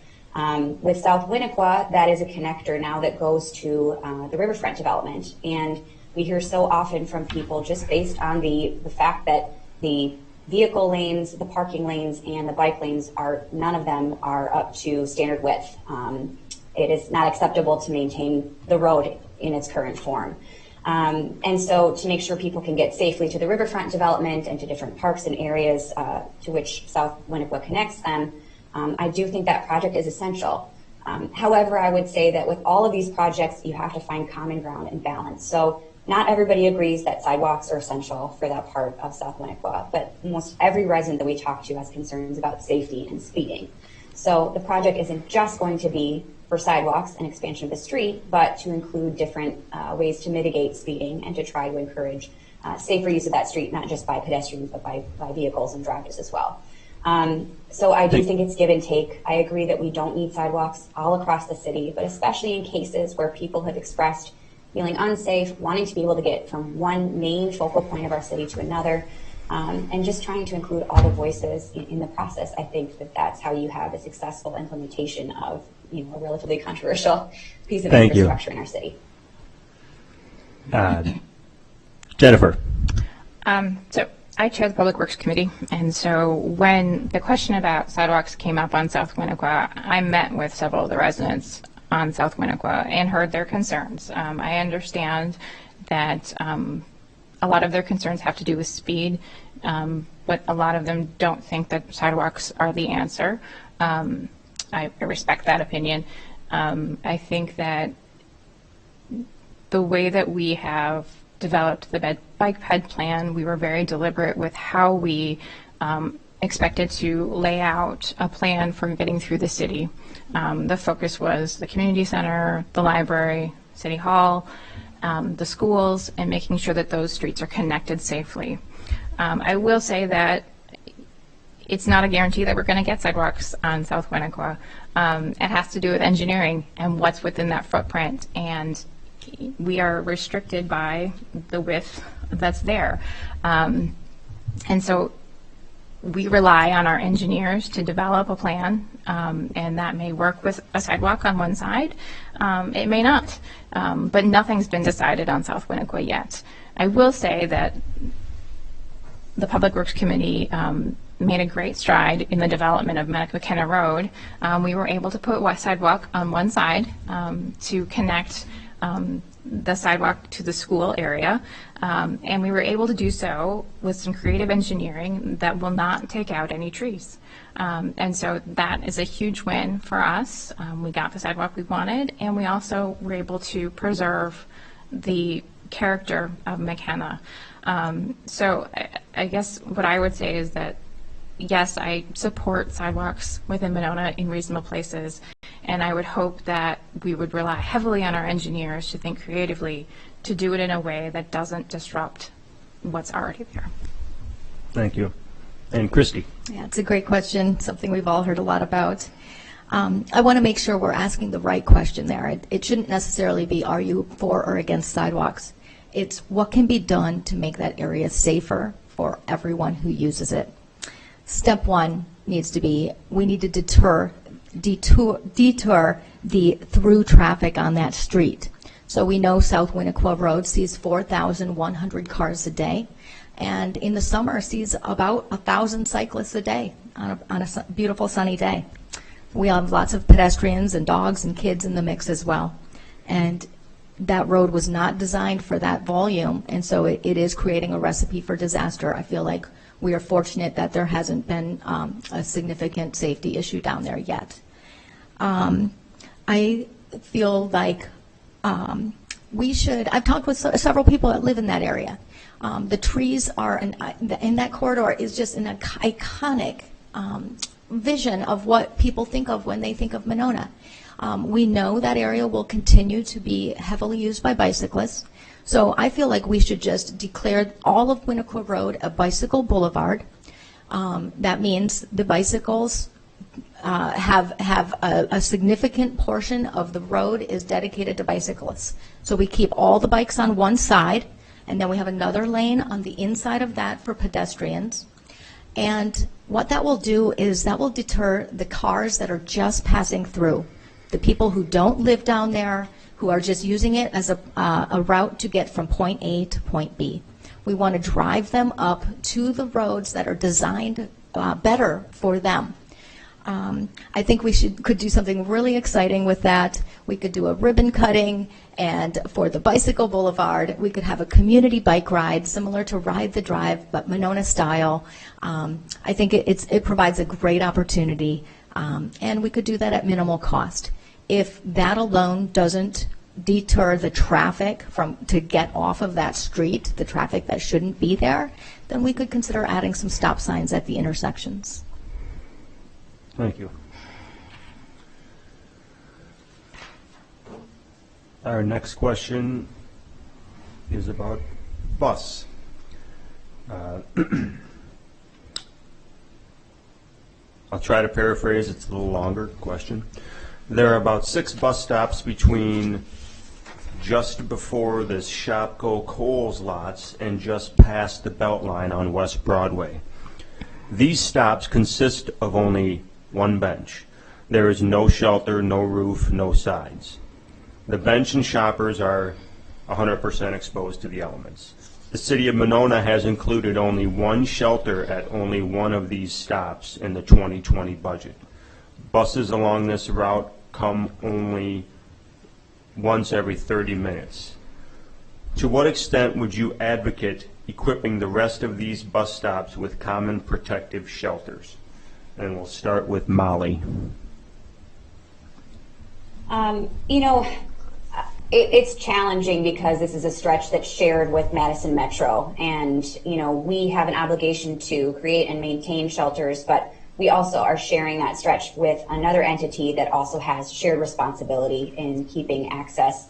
With South Winnequa, that is a connector now that goes to the riverfront development. And we hear so often from people just based on the fact that the vehicle lanes, the parking lanes, and the bike lanes none of them are up to standard width. It is not acceptable to maintain the road in its current form. And so to make sure people can get safely to the riverfront development and to different parks and areas to which South Winnequa connects them, I do think that project is essential. However, I would say that with all of these projects, you have to find common ground and balance. So not everybody agrees that sidewalks are essential for that part of South Winnequa, but almost every resident that we talk to has concerns about safety and speeding. So the project isn't just going to be for sidewalks and expansion of the street, but to include different ways to mitigate speeding and to try to encourage safer use of that street, not just by pedestrians, but by vehicles and drivers as well. So I do think it's give and take. I agree that we don't need sidewalks all across the city, but especially in cases where people have expressed feeling unsafe, wanting to be able to get from one main focal point of our city to another, and just trying to include all the voices in the process. I think that that's how you have a successful implementation of a relatively controversial piece of infrastructure in our city. Jennifer. So I chair the Public Works Committee, and so when the question about sidewalks came up on South Winnequa, I met with several of the residents on South Winnequa and heard their concerns. I understand that a lot of their concerns have to do with speed, but a lot of them don't think that sidewalks are the answer. I respect that opinion. I think that the way that we have developed the bike ped plan, we were very deliberate with how we expected to lay out a plan for getting through the city. The focus was the community center, the library, City Hall, the schools, and making sure that those streets are connected safely. I will say that it's not a guarantee that we're going to get sidewalks on South Winnequa. It has to do with engineering and what's within that footprint, and we are restricted by the width that's there. And so we rely on our engineers to develop a plan, and that may work with a sidewalk on one side. It may not, but nothing's been decided on South Winnequa yet. I will say that the Public Works Committee made a great stride in the development of McKenna Road. We were able to put a sidewalk on one side to connect the sidewalk to the school area, and we were able to do so with some creative engineering that will not take out any trees. And so that is a huge win for us. We got the sidewalk we wanted, and we also were able to preserve the character of McKenna. So I guess what I would say is that, yes, I support sidewalks within Monona in reasonable places, and I would hope that we would rely heavily on our engineers to think creatively to do it in a way that doesn't disrupt what's already there. Thank you. And Christy. Yeah, it's a great question, something we've all heard a lot about. I want to make sure we're asking the right question there. It shouldn't necessarily be, are you for or against sidewalks? It's what can be done to make that area safer for everyone who uses it. Step one needs to be, we need to detour the through traffic on that street. So we know South Winnequa Road sees 4,100 cars a day, and in the summer sees about 1,000 cyclists a day on a beautiful sunny day. We have lots of pedestrians and dogs and kids in the mix as well. And that road was not designed for that volume, and so it is creating a recipe for disaster. I feel like we are fortunate that there hasn't been a significant safety issue down there yet. I feel like we should, I've talked with several people that live in that area. The trees are, in that corridor is just an iconic vision of what people think of when they think of Monona. We know that area will continue to be heavily used by bicyclists. So I feel like we should just declare all of Winnequa Road a bicycle boulevard. That means the bicycles have a significant portion of the road is dedicated to bicyclists. So we keep all the bikes on one side, and then we have another lane on the inside of that for pedestrians. And what that will do is that will deter the cars that are just passing through. The people who don't live down there, who are just using it as a route to get from point A to point B. We want to drive them up to the roads that are designed better for them. I think we could do something really exciting with that. We could do a ribbon cutting, and for the bicycle boulevard, we could have a community bike ride similar to Ride the Drive, but Monona style. I think it provides a great opportunity, and we could do that at minimal cost. If that alone doesn't deter the traffic to get off of that street, the traffic that shouldn't be there, then we could consider adding some stop signs at the intersections. Thank you. Our next question is about bus. I'll try to paraphrase, it's a little longer question. There are about 6 bus stops between just before the Shopko Kohl's lots and just past the Beltline on West Broadway. These stops consist of only one bench. There is no shelter, no roof, no sides. The bench and shoppers are 100% exposed to the elements. The city of Monona has included only one shelter at only one of these stops in the 2020 budget. Buses along this route come only once every 30 minutes. To what extent would you advocate equipping the rest of these bus stops with common protective shelters? And we'll start with Molly. It's challenging because this is a stretch that's shared with Madison Metro, and we have an obligation to create and maintain shelters, but we also are sharing that stretch with another entity that also has shared responsibility in keeping access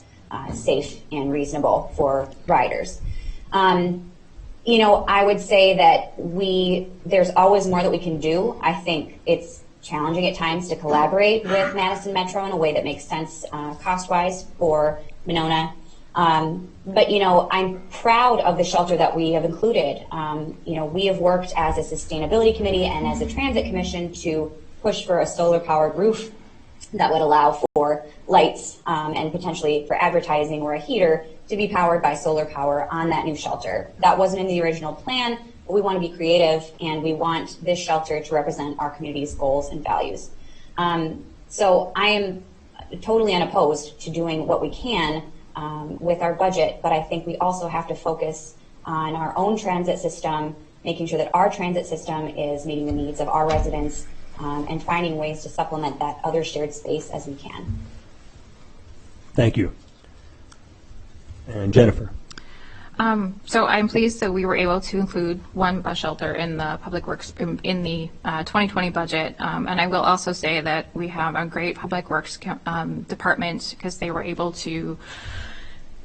safe and reasonable for riders. I would say that there's always more that we can do. I think it's challenging at times to collaborate with Madison Metro in a way that makes sense cost-wise for Monona. But, you know, I'm proud of the shelter that we have included. You know, we have worked as a sustainability committee and as a transit commission to push for a solar powered roof that would allow for lights and potentially for advertising or a heater to be powered by solar power on that new shelter. That wasn't in the original plan, but we want to be creative and we want this shelter to represent our community's goals and values. So I am totally unopposed to doing what we can with our budget, but I think we also have to focus on our own transit system, making sure that our transit system is meeting the needs of our residents and finding ways to supplement that other shared space as we can. Thank you. And Jennifer. So I'm pleased that we were able to include one bus shelter in the Public Works in the 2020 budget. And I will also say that we have a great Public Works department because they were able to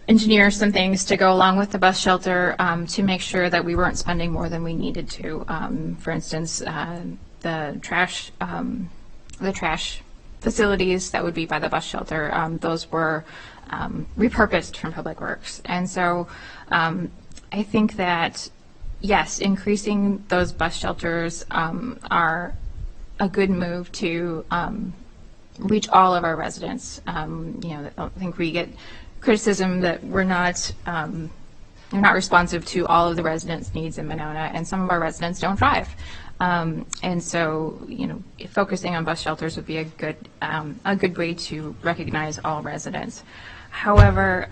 engineer some things to go along with the bus shelter to make sure that we weren't spending more than we needed to. For instance, the trash facilities that would be by the bus shelter, those were repurposed from Public Works. And so I think that, yes, increasing those bus shelters are a good move to reach all of our residents. You know, I think we get criticism that we're not responsive to all of the residents' needs in Monona, and some of our residents don't drive. And so, you know, focusing on bus shelters would be a good way to recognize all residents. However,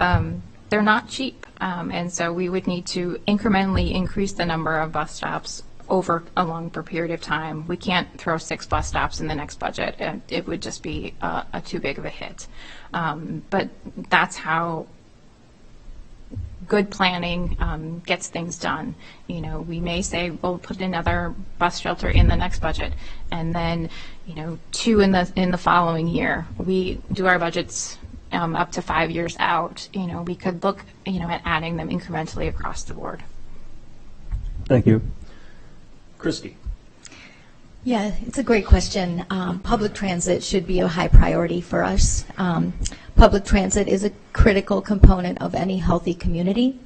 they're not cheap, and so we would need to incrementally increase the number of bus stops over a longer period of time. We can't throw 6 bus stops in the next budget. It would just be a too big of a hit. But that's how good planning gets things done. You know, we may say we'll put another bus shelter in the next budget, and then, you know, 2 in the following year. We do our budgets up to 5 years out. You know, we could look, you know, at adding them incrementally across the board. Thank you. Christy. Yeah, it's a great question. Public transit should be a high priority for us. Public transit is a critical component of any healthy community.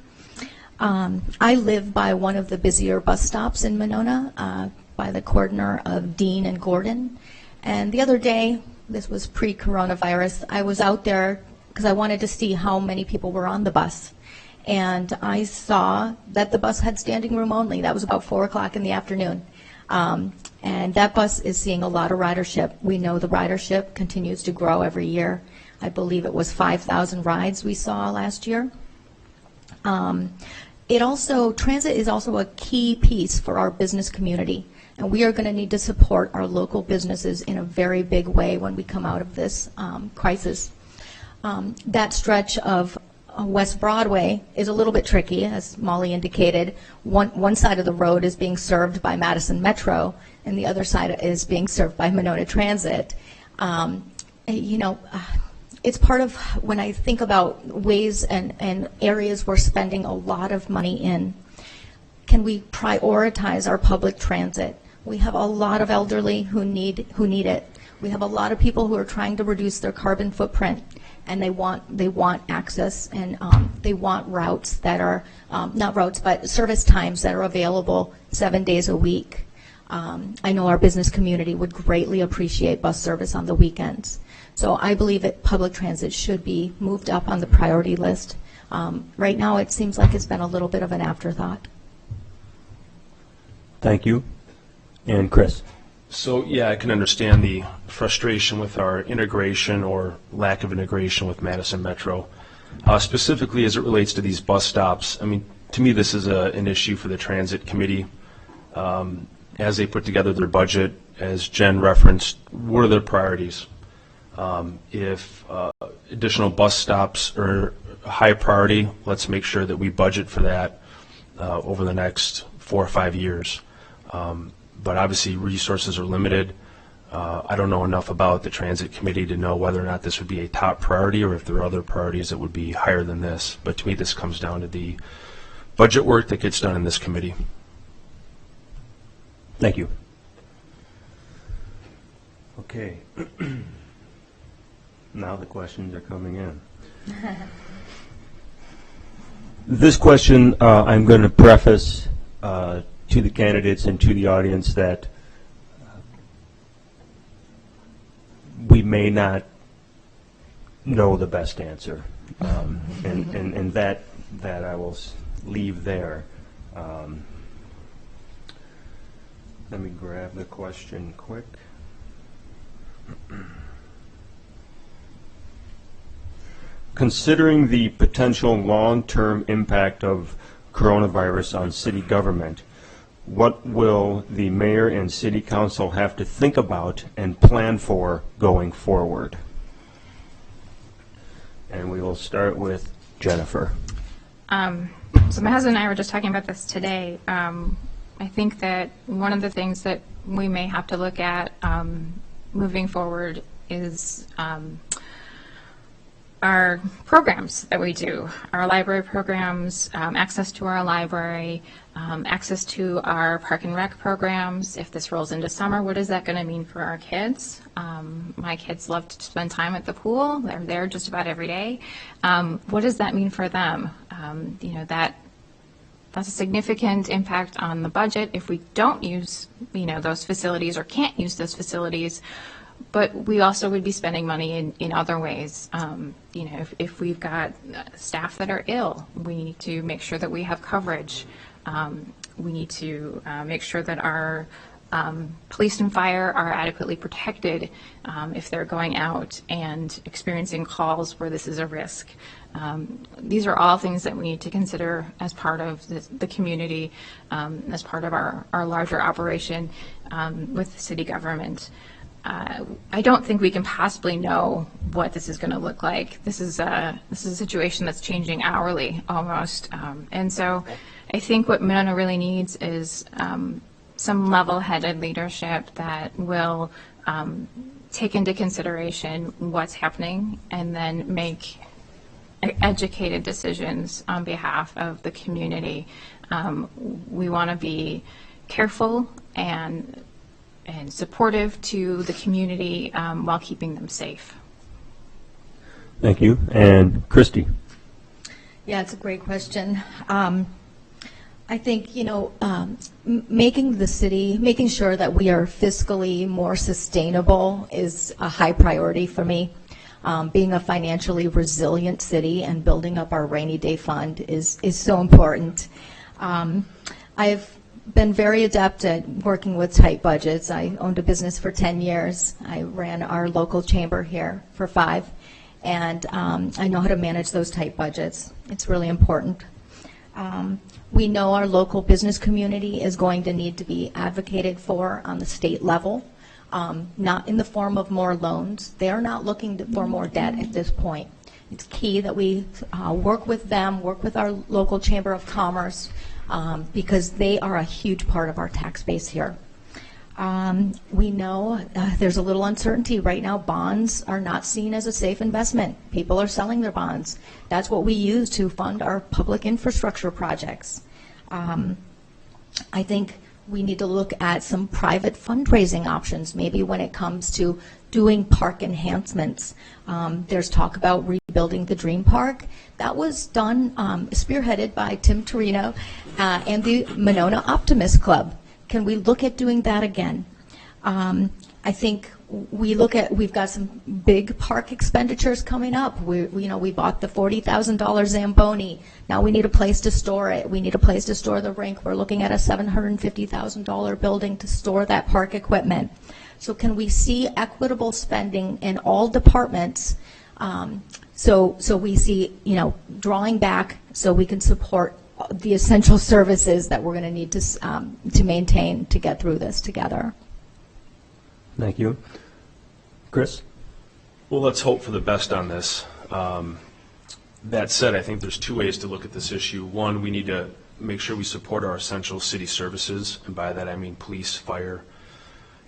I live by one of the busier bus stops in Monona, by the corner of Dean and Gordon. And the other day, this was pre-coronavirus, I was out there because I wanted to see how many people were on the bus. And I saw that the bus had standing room only. That was about 4 o'clock in the afternoon. And that bus is seeing a lot of ridership. We know the ridership continues to grow every year. I believe it was 5,000 rides we saw last year. Transit is also a key piece for our business community. And we are going to need to support our local businesses in a very big way when we come out of this crisis. That stretch of West Broadway is a little bit tricky, as Molly indicated. One side of the road is being served by Madison Metro, and the other side is being served by Monona Transit. It's part of when I think about ways and areas we're spending a lot of money in. Can we prioritize our public transit? We have a lot of elderly who need it. We have a lot of people who are trying to reduce their carbon footprint, and they want access, and they want routes that are not routes, but service times that are available 7 days a week. I know our business community would greatly appreciate bus service on the weekends. So I believe that public transit should be moved up on the priority list. Right now, it seems like it's been a little bit of an afterthought. Thank you. And Chris. So, yeah, I can understand the frustration with our integration or lack of integration with Madison Metro. Specifically as it relates to these bus stops, I mean, to me this is an issue for the Transit Committee. As they put together their budget, as Jen referenced, what are their priorities? If additional bus stops are a high priority, let's make sure that we budget for that over the next 4 or 5 years. But obviously resources are limited. I don't know enough about the Transit Committee to know whether or not this would be a top priority or if there are other priorities that would be higher than this. But to me, this comes down to the budget work that gets done in this committee. Thank you. Okay. Now the questions are coming in. This question, I'm going to preface to the candidates and to the audience that we may not know the best answer, and that I will leave there. Let me grab the question quick. Considering the potential long-term impact of coronavirus on city government, what will the mayor and city council have to think about and plan for going forward? And we will start with Jennifer. So my husband and I were just talking about this today. I think that one of the things that we may have to look at moving forward is our programs that we do, our library programs, access to our library, access to our park and rec programs. If this rolls into summer, what is that going to mean for our kids? My kids love to spend time at the pool. They're there just about every day. What does that mean for them? You know, that's a significant impact on the budget if we don't use, you know, those facilities or can't use those facilities. But we also would be spending money in other ways. You know, if we've got staff that are ill, we need to make sure that we have coverage. We need to make sure that our police and fire are adequately protected if they're going out and experiencing calls where this is a risk. These are all things that we need to consider as part of the community, as part of our larger operation with the city government. I don't think we can possibly know what this is going to look like. This is a situation that's changing hourly almost, and so I think what Monona really needs is some level-headed leadership that will take into consideration what's happening and then make educated decisions on behalf of the community. We want to be careful and supportive to the community while keeping them safe. Thank you. And Christy. Yeah, it's a great question. I think, you know, making sure that we are fiscally more sustainable is a high priority for me. Being a financially resilient city and building up our rainy day fund is so important. I've been very adept at working with tight budgets. I owned a business for 10 years. I ran our local chamber here for 5, and I know how to manage those tight budgets. It's really important. We know our local business community is going to need to be advocated for on the state level, not in the form of more loans. They're not looking for more debt at this point. It's key that we work with them, work with our local Chamber of Commerce, because they are a huge part of our tax base here. We know there's a little uncertainty right now. Bonds are not seen as a safe investment. People are selling their bonds. That's what we use to fund our public infrastructure projects. I think we need to look at some private fundraising options, maybe when it comes to doing park enhancements. There's talk about rebuilding the Dream Park. That was done, spearheaded by Tim Torino and the Monona Optimist Club. Can we look at doing that again? I think we've got some big park expenditures coming up. We bought the $40,000 Zamboni. Now we need a place to store it. We need a place to store the rink. We're looking at a $750,000 building to store that park equipment. So can we see equitable spending in all departments? So we see, drawing back so we can support the essential services that we're going to need to maintain to get through this together. Thank you. Chris? Well, let's hope for the best on this. That said, I think there's 2 ways to look at this issue. One, we need to make sure we support our essential city services, and by that I mean police, fire,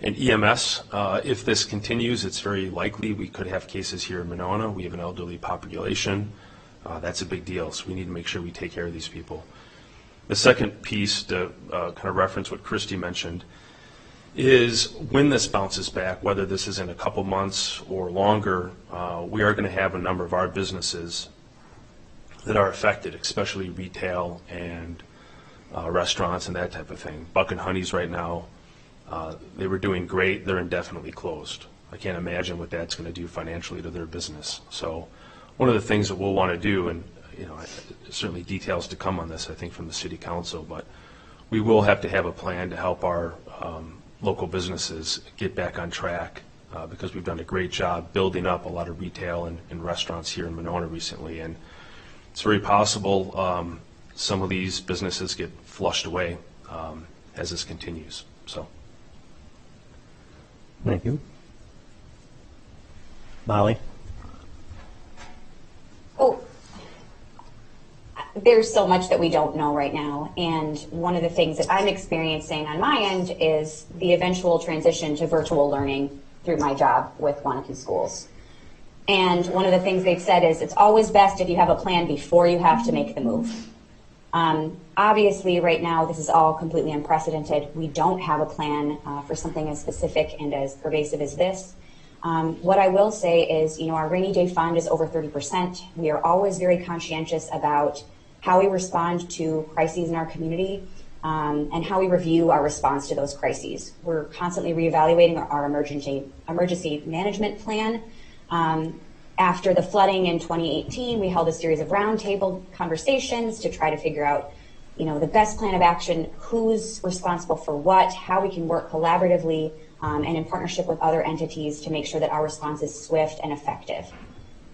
and EMS. If this continues, it's very likely we could have cases here in Monona. We have an elderly population. That's a big deal, so we need to make sure we take care of these people. The second piece, to kind of reference what Christy mentioned, is when this bounces back, whether this is in a couple months or longer, we are going to have a number of our businesses that are affected, especially retail and restaurants and that type of thing. Buck and Honey's right now, they were doing great. They're indefinitely closed. I can't imagine what that's going to do financially to their business. So one of the things that we'll want to do, and certainly details to come on this, I think, from the City Council, but we will have to have a plan to help our local businesses get back on track because we've done a great job building up a lot of retail and restaurants here in Monona recently. And it's very possible some of these businesses get flushed away as this continues. So, Thank you. Molly? Oh, there's so much that we don't know right now, and one of the things that I'm experiencing on my end is the eventual transition to virtual learning through my job with Wanakee Schools. And one of the things they've said is it's always best if you have a plan before you have to make the move. Obviously, right now, this is all completely unprecedented. We don't have a plan for something as specific and as pervasive as this. What I will say is, our rainy day fund is over 30%. We are always very conscientious about how we respond to crises in our community and how we review our response to those crises. We're constantly reevaluating our emergency management plan. After the flooding in 2018, we held a series of roundtable conversations to try to figure out, the best plan of action, who's responsible for what, how we can work collaboratively and in partnership with other entities to make sure that our response is swift and effective.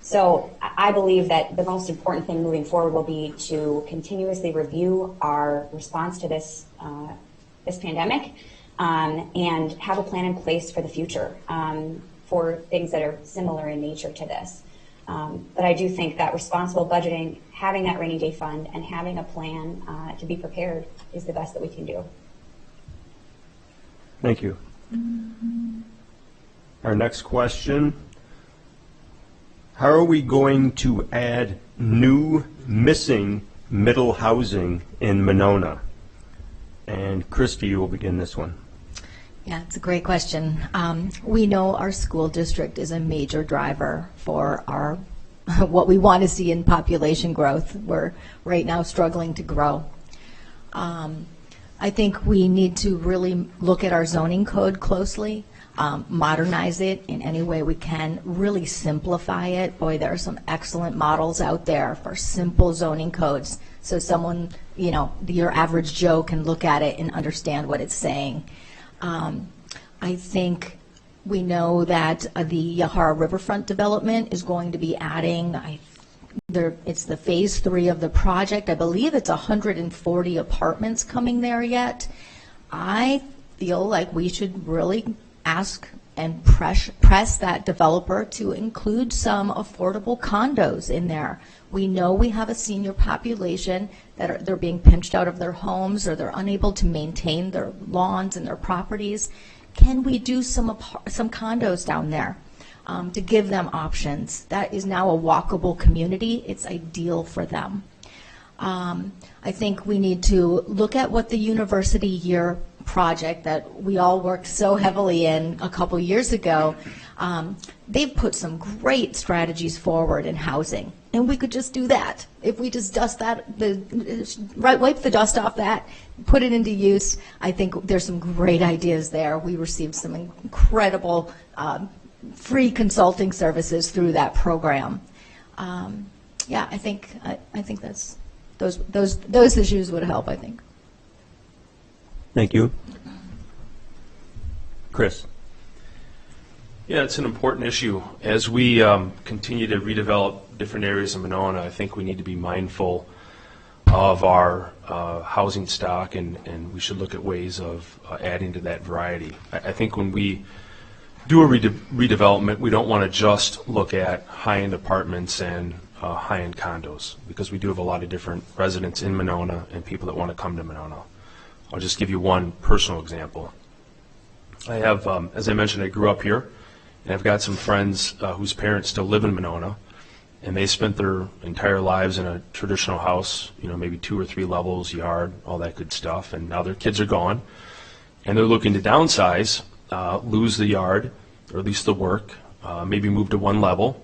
So I believe that the most important thing moving forward will be to continuously review our response to this pandemic and have a plan in place for the future for things that are similar in nature to this. But I do think that responsible budgeting, having that rainy day fund, and having a plan to be prepared is the best that we can do. Thank you. Our next question: how are we going to add new missing middle housing in Monona? And Christy, you will begin this one. Yeah, it's a great question. We know our school district is a major driver for our what we want to see in population growth. We're right now struggling to grow. I think we need to really look at our zoning code closely, modernize it in any way we can, really simplify it. Boy, there are some excellent models out there for simple zoning codes, so someone, your average Joe can look at it and understand what it's saying. I think we know that the Yahara Riverfront development is going to be adding, it's the phase 3 of the project. I believe it's 140 apartments coming there yet. I feel like we should really ask and press that developer to include some affordable condos in there. We know we have a senior population that they're being pinched out of their homes, or they're unable to maintain their lawns and their properties. Can we do some condos down there to give them options? That is now a walkable community. It's ideal for them. I think we need to look at what the university year project that we all worked so heavily in a couple years ago. They've put some great strategies forward in housing, and we could just do that. If we just dust that, wipe the dust off that, put it into use, I think there's some great ideas there. We received some incredible free consulting services through that program. Yeah, I think that's those issues would help, I think. Thank you. Chris. Yeah, it's an important issue. As we continue to redevelop different areas of Monona, I think we need to be mindful of our housing stock, and we should look at ways of adding to that variety. I think when we do a redevelopment, we don't want to just look at high-end apartments and high-end condos, because we do have a lot of different residents in Monona and people that want to come to Monona. I'll just give you one personal example. I have, as I mentioned, I grew up here, and I've got some friends whose parents still live in Monona, and they spent their entire lives in a traditional house, maybe 2 or 3 levels, yard, all that good stuff, and now their kids are gone, and they're looking to downsize, lose the yard, or at least the work, maybe move to 1 level,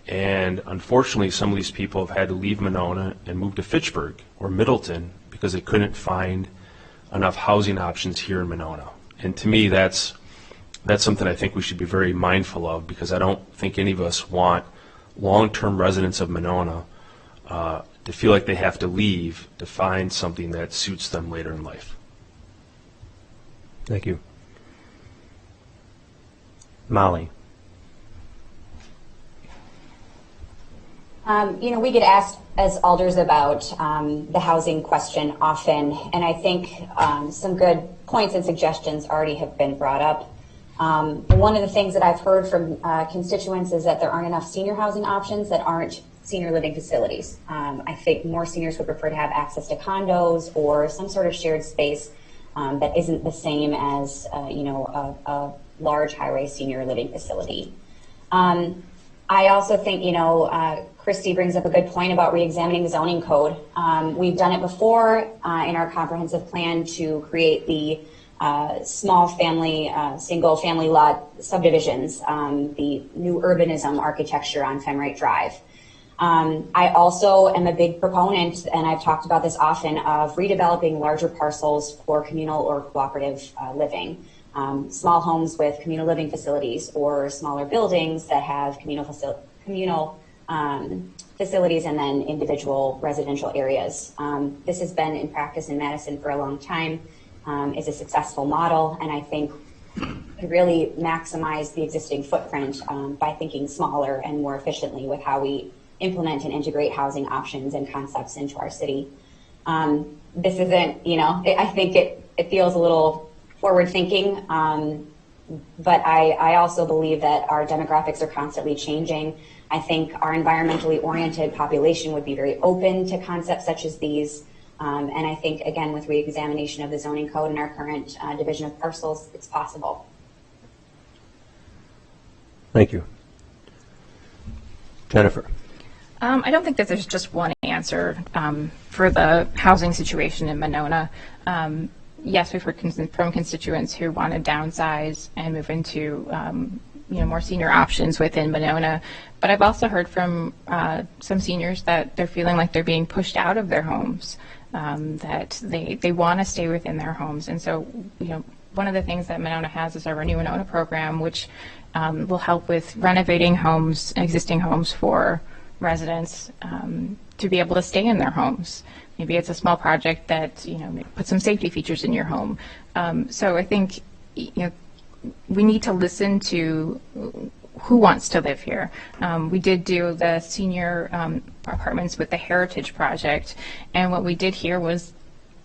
And unfortunately, some of these people have had to leave Monona and move to Fitchburg or Middleton because they couldn't find enough housing options here in Monona. And to me, that's something I think we should be very mindful of, because I don't think any of us want long-term residents of Monona to feel like they have to leave to find something that suits them later in life. Thank you. Molly. We get asked as alders about the housing question often, and I think some good points and suggestions already have been brought up. One of the things that I've heard from constituents is that there aren't enough senior housing options that aren't senior living facilities. I think more seniors would prefer to have access to condos or some sort of shared space that isn't the same as a large high-rise senior living facility. I also think, Christy brings up a good point about re-examining the zoning code. We've done it before in our comprehensive plan to create the small family, single family lot subdivisions, the new urbanism architecture on Femrite Drive. I also am a big proponent, and I've talked about this often, of redeveloping larger parcels for communal or cooperative living. Small homes with communal living facilities, or smaller buildings that have communal facilities and then individual residential areas. This has been in practice in Madison for a long time. It's a successful model, and I think could really maximize the existing footprint by thinking smaller and more efficiently with how we implement and integrate housing options and concepts into our city. This isn't, I think it feels a little forward thinking, but I also believe that our demographics are constantly changing. I think our environmentally oriented population would be very open to concepts such as these. And I think, again, with re-examination of the zoning code and our current division of parcels, it's possible. Thank you. Jennifer. I don't think that there's just one answer for the housing situation in Monona. Yes, we've heard from constituents who want to downsize and move into more senior options within Monona. But I've also heard from some seniors that they're feeling like they're being pushed out of their homes, that they want to stay within their homes. And so, one of the things that Monona has is our Renew Monona program, which will help with renovating homes, existing homes for residents to be able to stay in their homes. Maybe it's a small project that, put some safety features in your home. So I think, we need to listen to who wants to live here. We did do the senior apartments with the Heritage Project, and what we did here was,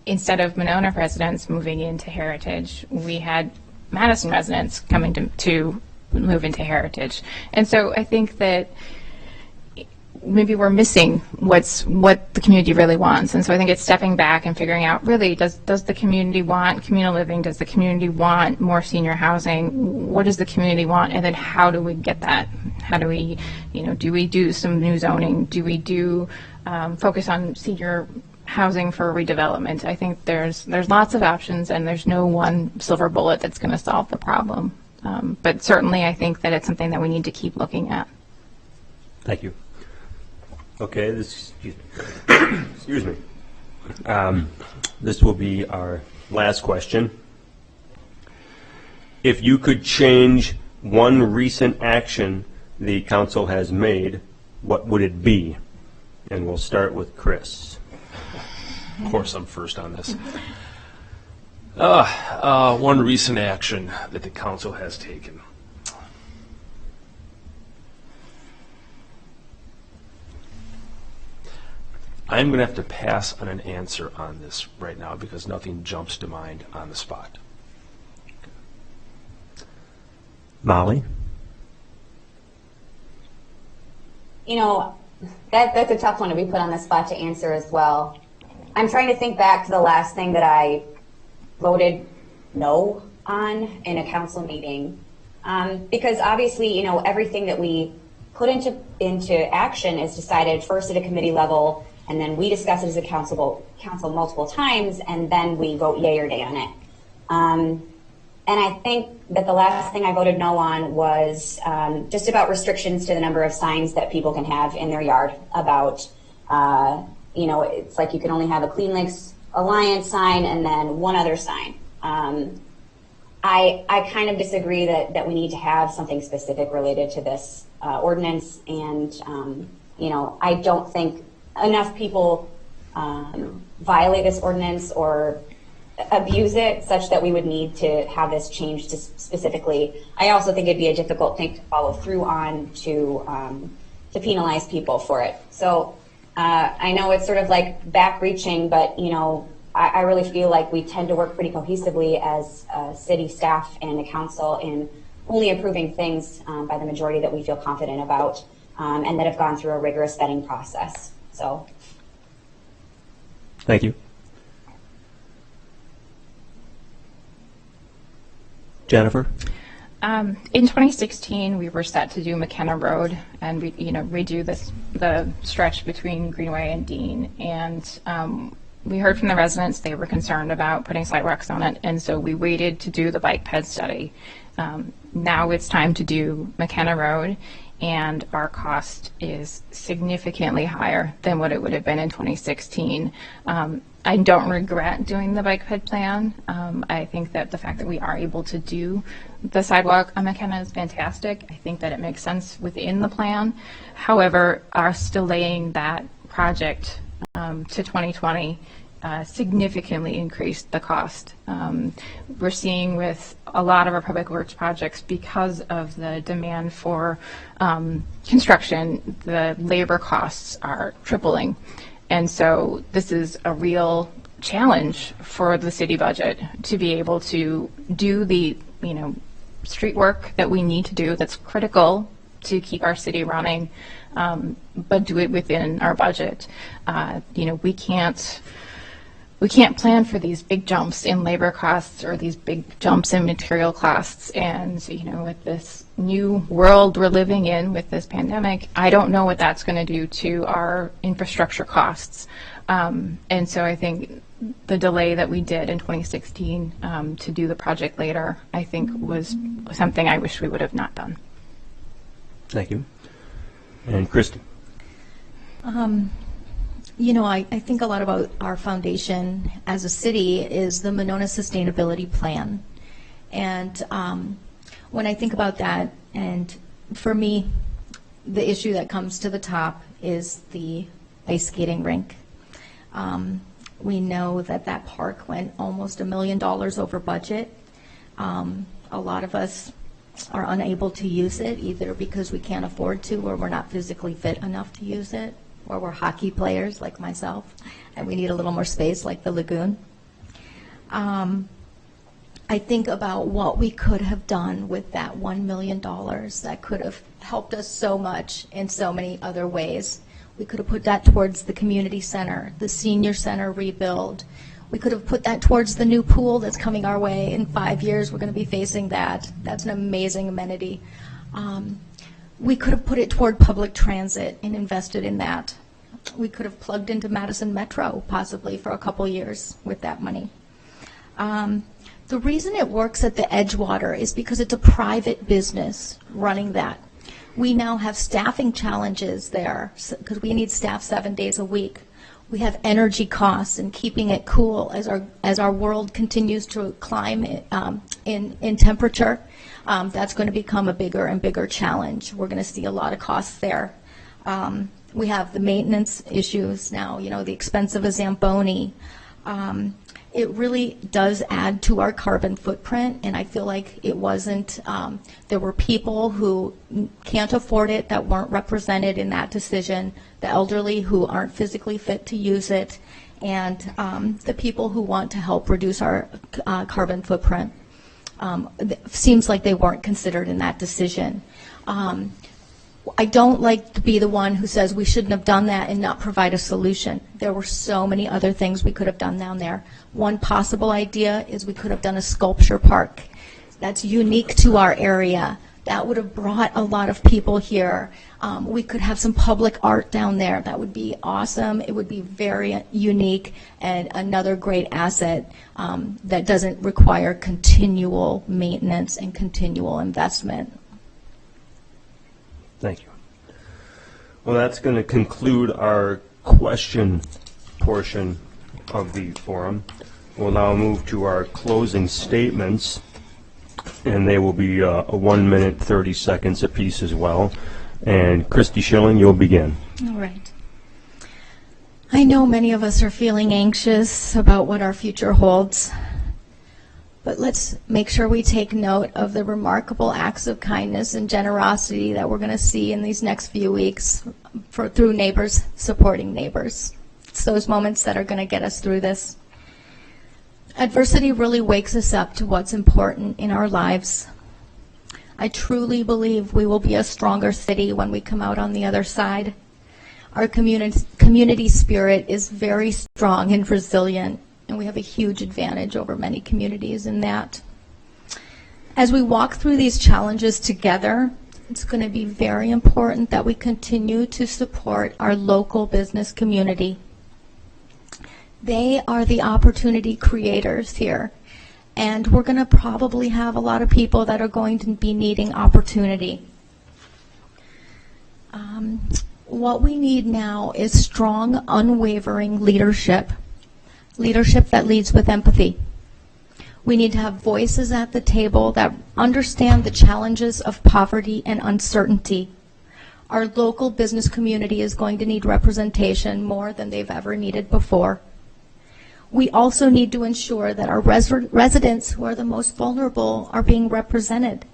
instead of Monona residents moving into Heritage, we had Madison residents coming to move into Heritage. And so I think that maybe we're missing what the community really wants. And so I think it's stepping back and figuring out, really, does the community want communal living? Does the community want more senior housing? What does the community want? And then how do we get that? How do we, do we do some new zoning? Do we do focus on senior housing for redevelopment? I think there's lots of options, and there's no one silver bullet that's going to solve the problem. But certainly I think that it's something that we need to keep looking at. Thank you. Okay, excuse me. This will be our last question. If you could change one recent action the council has made, what would it be? And we'll start with Chris. Of course, I'm first on this. One recent action that the council has taken. I'm going to have to pass on an answer on this right now because nothing jumps to mind on the spot. Molly? That's a tough one to be put on the spot to answer as well. I'm trying to think back to the last thing that I voted no on in a council meeting. Because obviously, everything that we put into action is decided first at a committee level, and then we discuss it as a council multiple times, and then we vote yay or nay on it. And I think that the last thing I voted no on was just about restrictions to the number of signs that people can have in their yard about, it's like you can only have a Clean Lakes Alliance sign and then one other sign. I kind of disagree that we need to have something specific related to this ordinance, and I don't think enough people violate this ordinance or abuse it such that we would need to have this changed specifically. I also think it'd be a difficult thing to follow through on to penalize people for it. So I know it's sort of like back reaching, but I really feel like we tend to work pretty cohesively as city staff and the council in only approving things by the majority that we feel confident about and that have gone through a rigorous vetting process. So, Thank you. Jennifer? In 2016, we were set to do McKenna Road and redo the stretch between Greenway and Dean. And we heard from the residents they were concerned about putting sidewalks on it, and so we waited to do the bike ped study. Now it's time to do McKenna Road, and our cost is significantly higher than what it would have been in 2016. I don't regret doing the bike ped plan. I think that the fact that we are able to do the sidewalk on McKenna is fantastic. I think that it makes sense within the plan. However, us delaying that project to 2020 significantly increased the cost. We're seeing with a lot of our public works projects, because of the demand for construction, the labor costs are tripling. And so this is a real challenge for the city budget to be able to do the street work that we need to do that's critical to keep our city running, but do it within our budget. We can't plan for these big jumps in labor costs or these big jumps in material costs. And, with this new world we're living in with this pandemic, I don't know what that's going to do to our infrastructure costs. And so I think the delay that we did in 2016 to do the project later, I think was something I wish we would have not done. Thank you. And Christy? I think a lot about our foundation as a city is the Monona Sustainability Plan. And when I think about that, and for me, the issue that comes to the top is the ice skating rink. We know that park went almost $1 million over budget. A lot of us are unable to use it, either because we can't afford to or we're not physically fit enough to use it, or we're hockey players like myself, and we need a little more space like the lagoon. I think about what we could have done with that $1 million that could have helped us so much in so many other ways. We could have put that towards the community center, the senior center rebuild. We could have put that towards the new pool that's coming our way. In 5 years, we're going to be facing that. That's an amazing amenity. We could have put it toward public transit and invested in that. We could have plugged into Madison Metro possibly for a couple years with that money. The reason it works at the Edgewater is because it's a private business running that. We now have staffing challenges there because we need staff 7 days a week. We have energy costs and keeping it cool as our world continues to climb in temperature. That's going to become a bigger and bigger challenge. We're going to see a lot of costs there. We have the maintenance issues now, the expense of a Zamboni. It really does add to our carbon footprint, and I feel like it wasn't, there were people who can't afford it that weren't represented in that decision, the elderly who aren't physically fit to use it, and the people who want to help reduce our carbon footprint. It seems like they weren't considered in that decision. I don't like to be the one who says we shouldn't have done that and not provide a solution. There were so many other things we could have done down there. One possible idea is we could have done a sculpture park. That's unique to our area. That would have brought a lot of people here. We could have some public art down there. That would be awesome. It would be very unique and another great asset that doesn't require continual maintenance and continual investment. Thank you. Well, that's going to conclude our question portion of the forum. We'll now move to our closing statements, and they will be 1 minute, 30 seconds apiece as well. And Christy Schilling, you'll begin. All right. I know many of us are feeling anxious about what our future holds, but let's make sure we take note of the remarkable acts of kindness and generosity that we're going to see in these next few weeks through neighbors supporting neighbors. It's those moments that are going to get us through this. Adversity really wakes us up to what's important in our lives. I truly believe we will be a stronger city when we come out on the other side. Our community spirit is very strong and resilient, and we have a huge advantage over many communities in that. As we walk through these challenges together, it's going to be very important that we continue to support our local business community. They are the opportunity creators here, and we're going to probably have a lot of people that are going to be needing opportunity. What we need now is strong, unwavering leadership that leads with empathy. We need to have voices at the table that understand the challenges of poverty and uncertainty. Our local business community is going to need representation more than they've ever needed before. We also need to ensure that our residents who are the most vulnerable are being represented.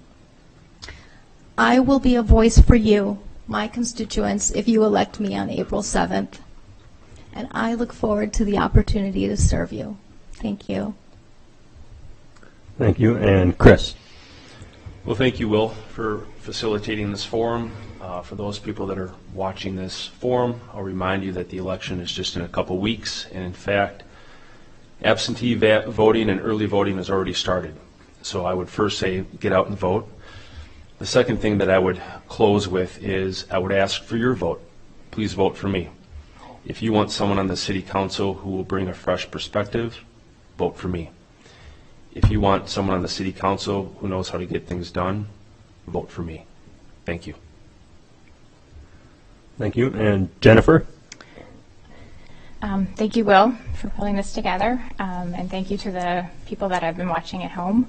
I will be a voice for you, my constituents, if you elect me on April 7th. And I look forward to the opportunity to serve you. Thank you. Thank you. And Chris. Well, thank you, Will, for facilitating this forum. For those people that are watching this forum, I'll remind you that the election is just in a couple weeks, and in fact, absentee voting and early voting has already started. So I would first say get out and vote. The second thing that I would close with is I would ask for your vote. Please vote for me. If you want someone on the City Council who will bring a fresh perspective, vote for me. If you want someone on the City Council who knows how to get things done, vote for me. Thank you. Thank you. And Jennifer? Thank you, Will, for pulling this together, and thank you to the people that have been watching at home.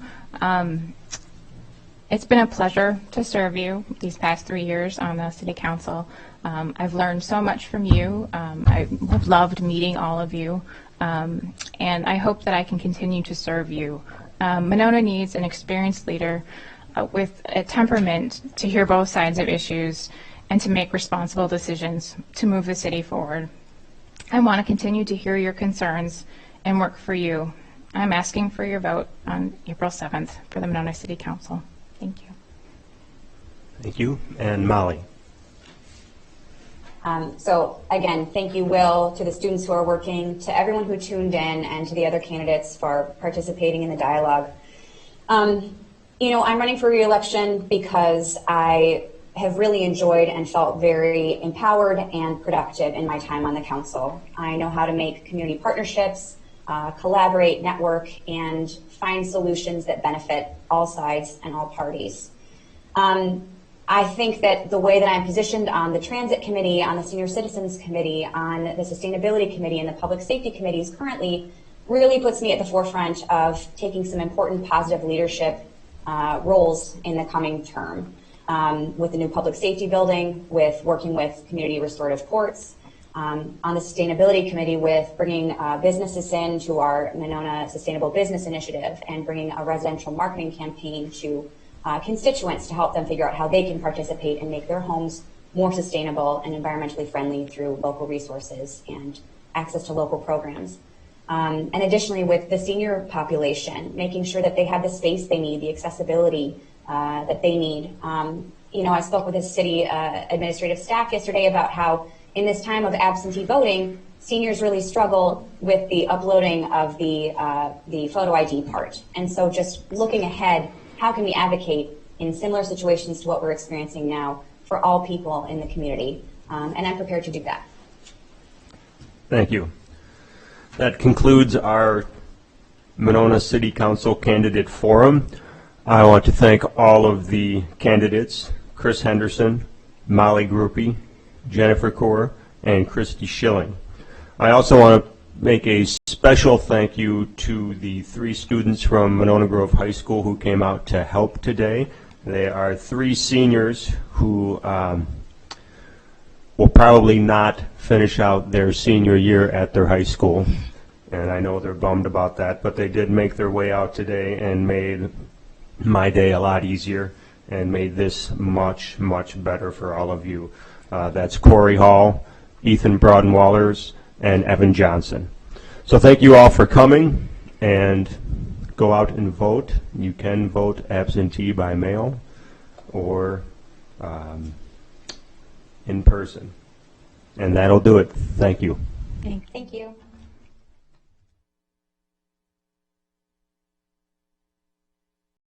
It's been a pleasure to serve you these past 3 years on the City Council. I've learned so much from you. I have loved meeting all of you, and I hope that I can continue to serve you. Monona needs an experienced leader with a temperament to hear both sides of issues and to make responsible decisions to move the city forward. I want to continue to hear your concerns and work for you. I'm asking for your vote on April 7th for the Monona City Council. Thank you. Thank you. And Molly? So again, thank you, Will, to the students who are working, to everyone who tuned in, and to the other candidates for participating in the dialogue. You know, I'm running for re-election because I have really enjoyed and felt very empowered and productive in my time on the council. I know how to make community partnerships, collaborate, network, and find solutions that benefit all sides and all parties. I think that the way that I'm positioned on the Transit Committee, on the Senior Citizens Committee, on the Sustainability Committee, and the Public Safety Committees currently really puts me at the forefront of taking some important positive leadership roles in the coming term. With the new public safety building, with working with community restorative courts, on the Sustainability Committee with bringing businesses in to our Monona Sustainable Business Initiative and bringing a residential marketing campaign to constituents to help them figure out how they can participate and make their homes more sustainable and environmentally friendly through local resources and access to local programs. And additionally, with the senior population, making sure that they have the space they need, the accessibility that they need. You know, I spoke with the city administrative staff yesterday about how in this time of absentee voting, seniors really struggle with the uploading of the photo ID part. And so just looking ahead, how can we advocate in similar situations to what we're experiencing now for all people in the community. And I'm prepared to do that. Thank you. That concludes our Monona City Council Candidate Forum. I want to thank all of the candidates, Chris Henderson, Molly Groupie, Jennifer Kaur, and Christy Schilling. I also want to make a special thank you to the 3 students from Monona Grove High School who came out to help today. They are 3 seniors who will probably not finish out their senior year at their high school, and I know they're bummed about that, but they did make their way out today and made my day a lot easier and made this much, much better for all of you. That's Corey Hall, Ethan Broadenwallers, and Evan Johnson. So thank you all for coming, and go out and vote. You can vote absentee by mail or in person. And that'll do it. Thank you. Thank you.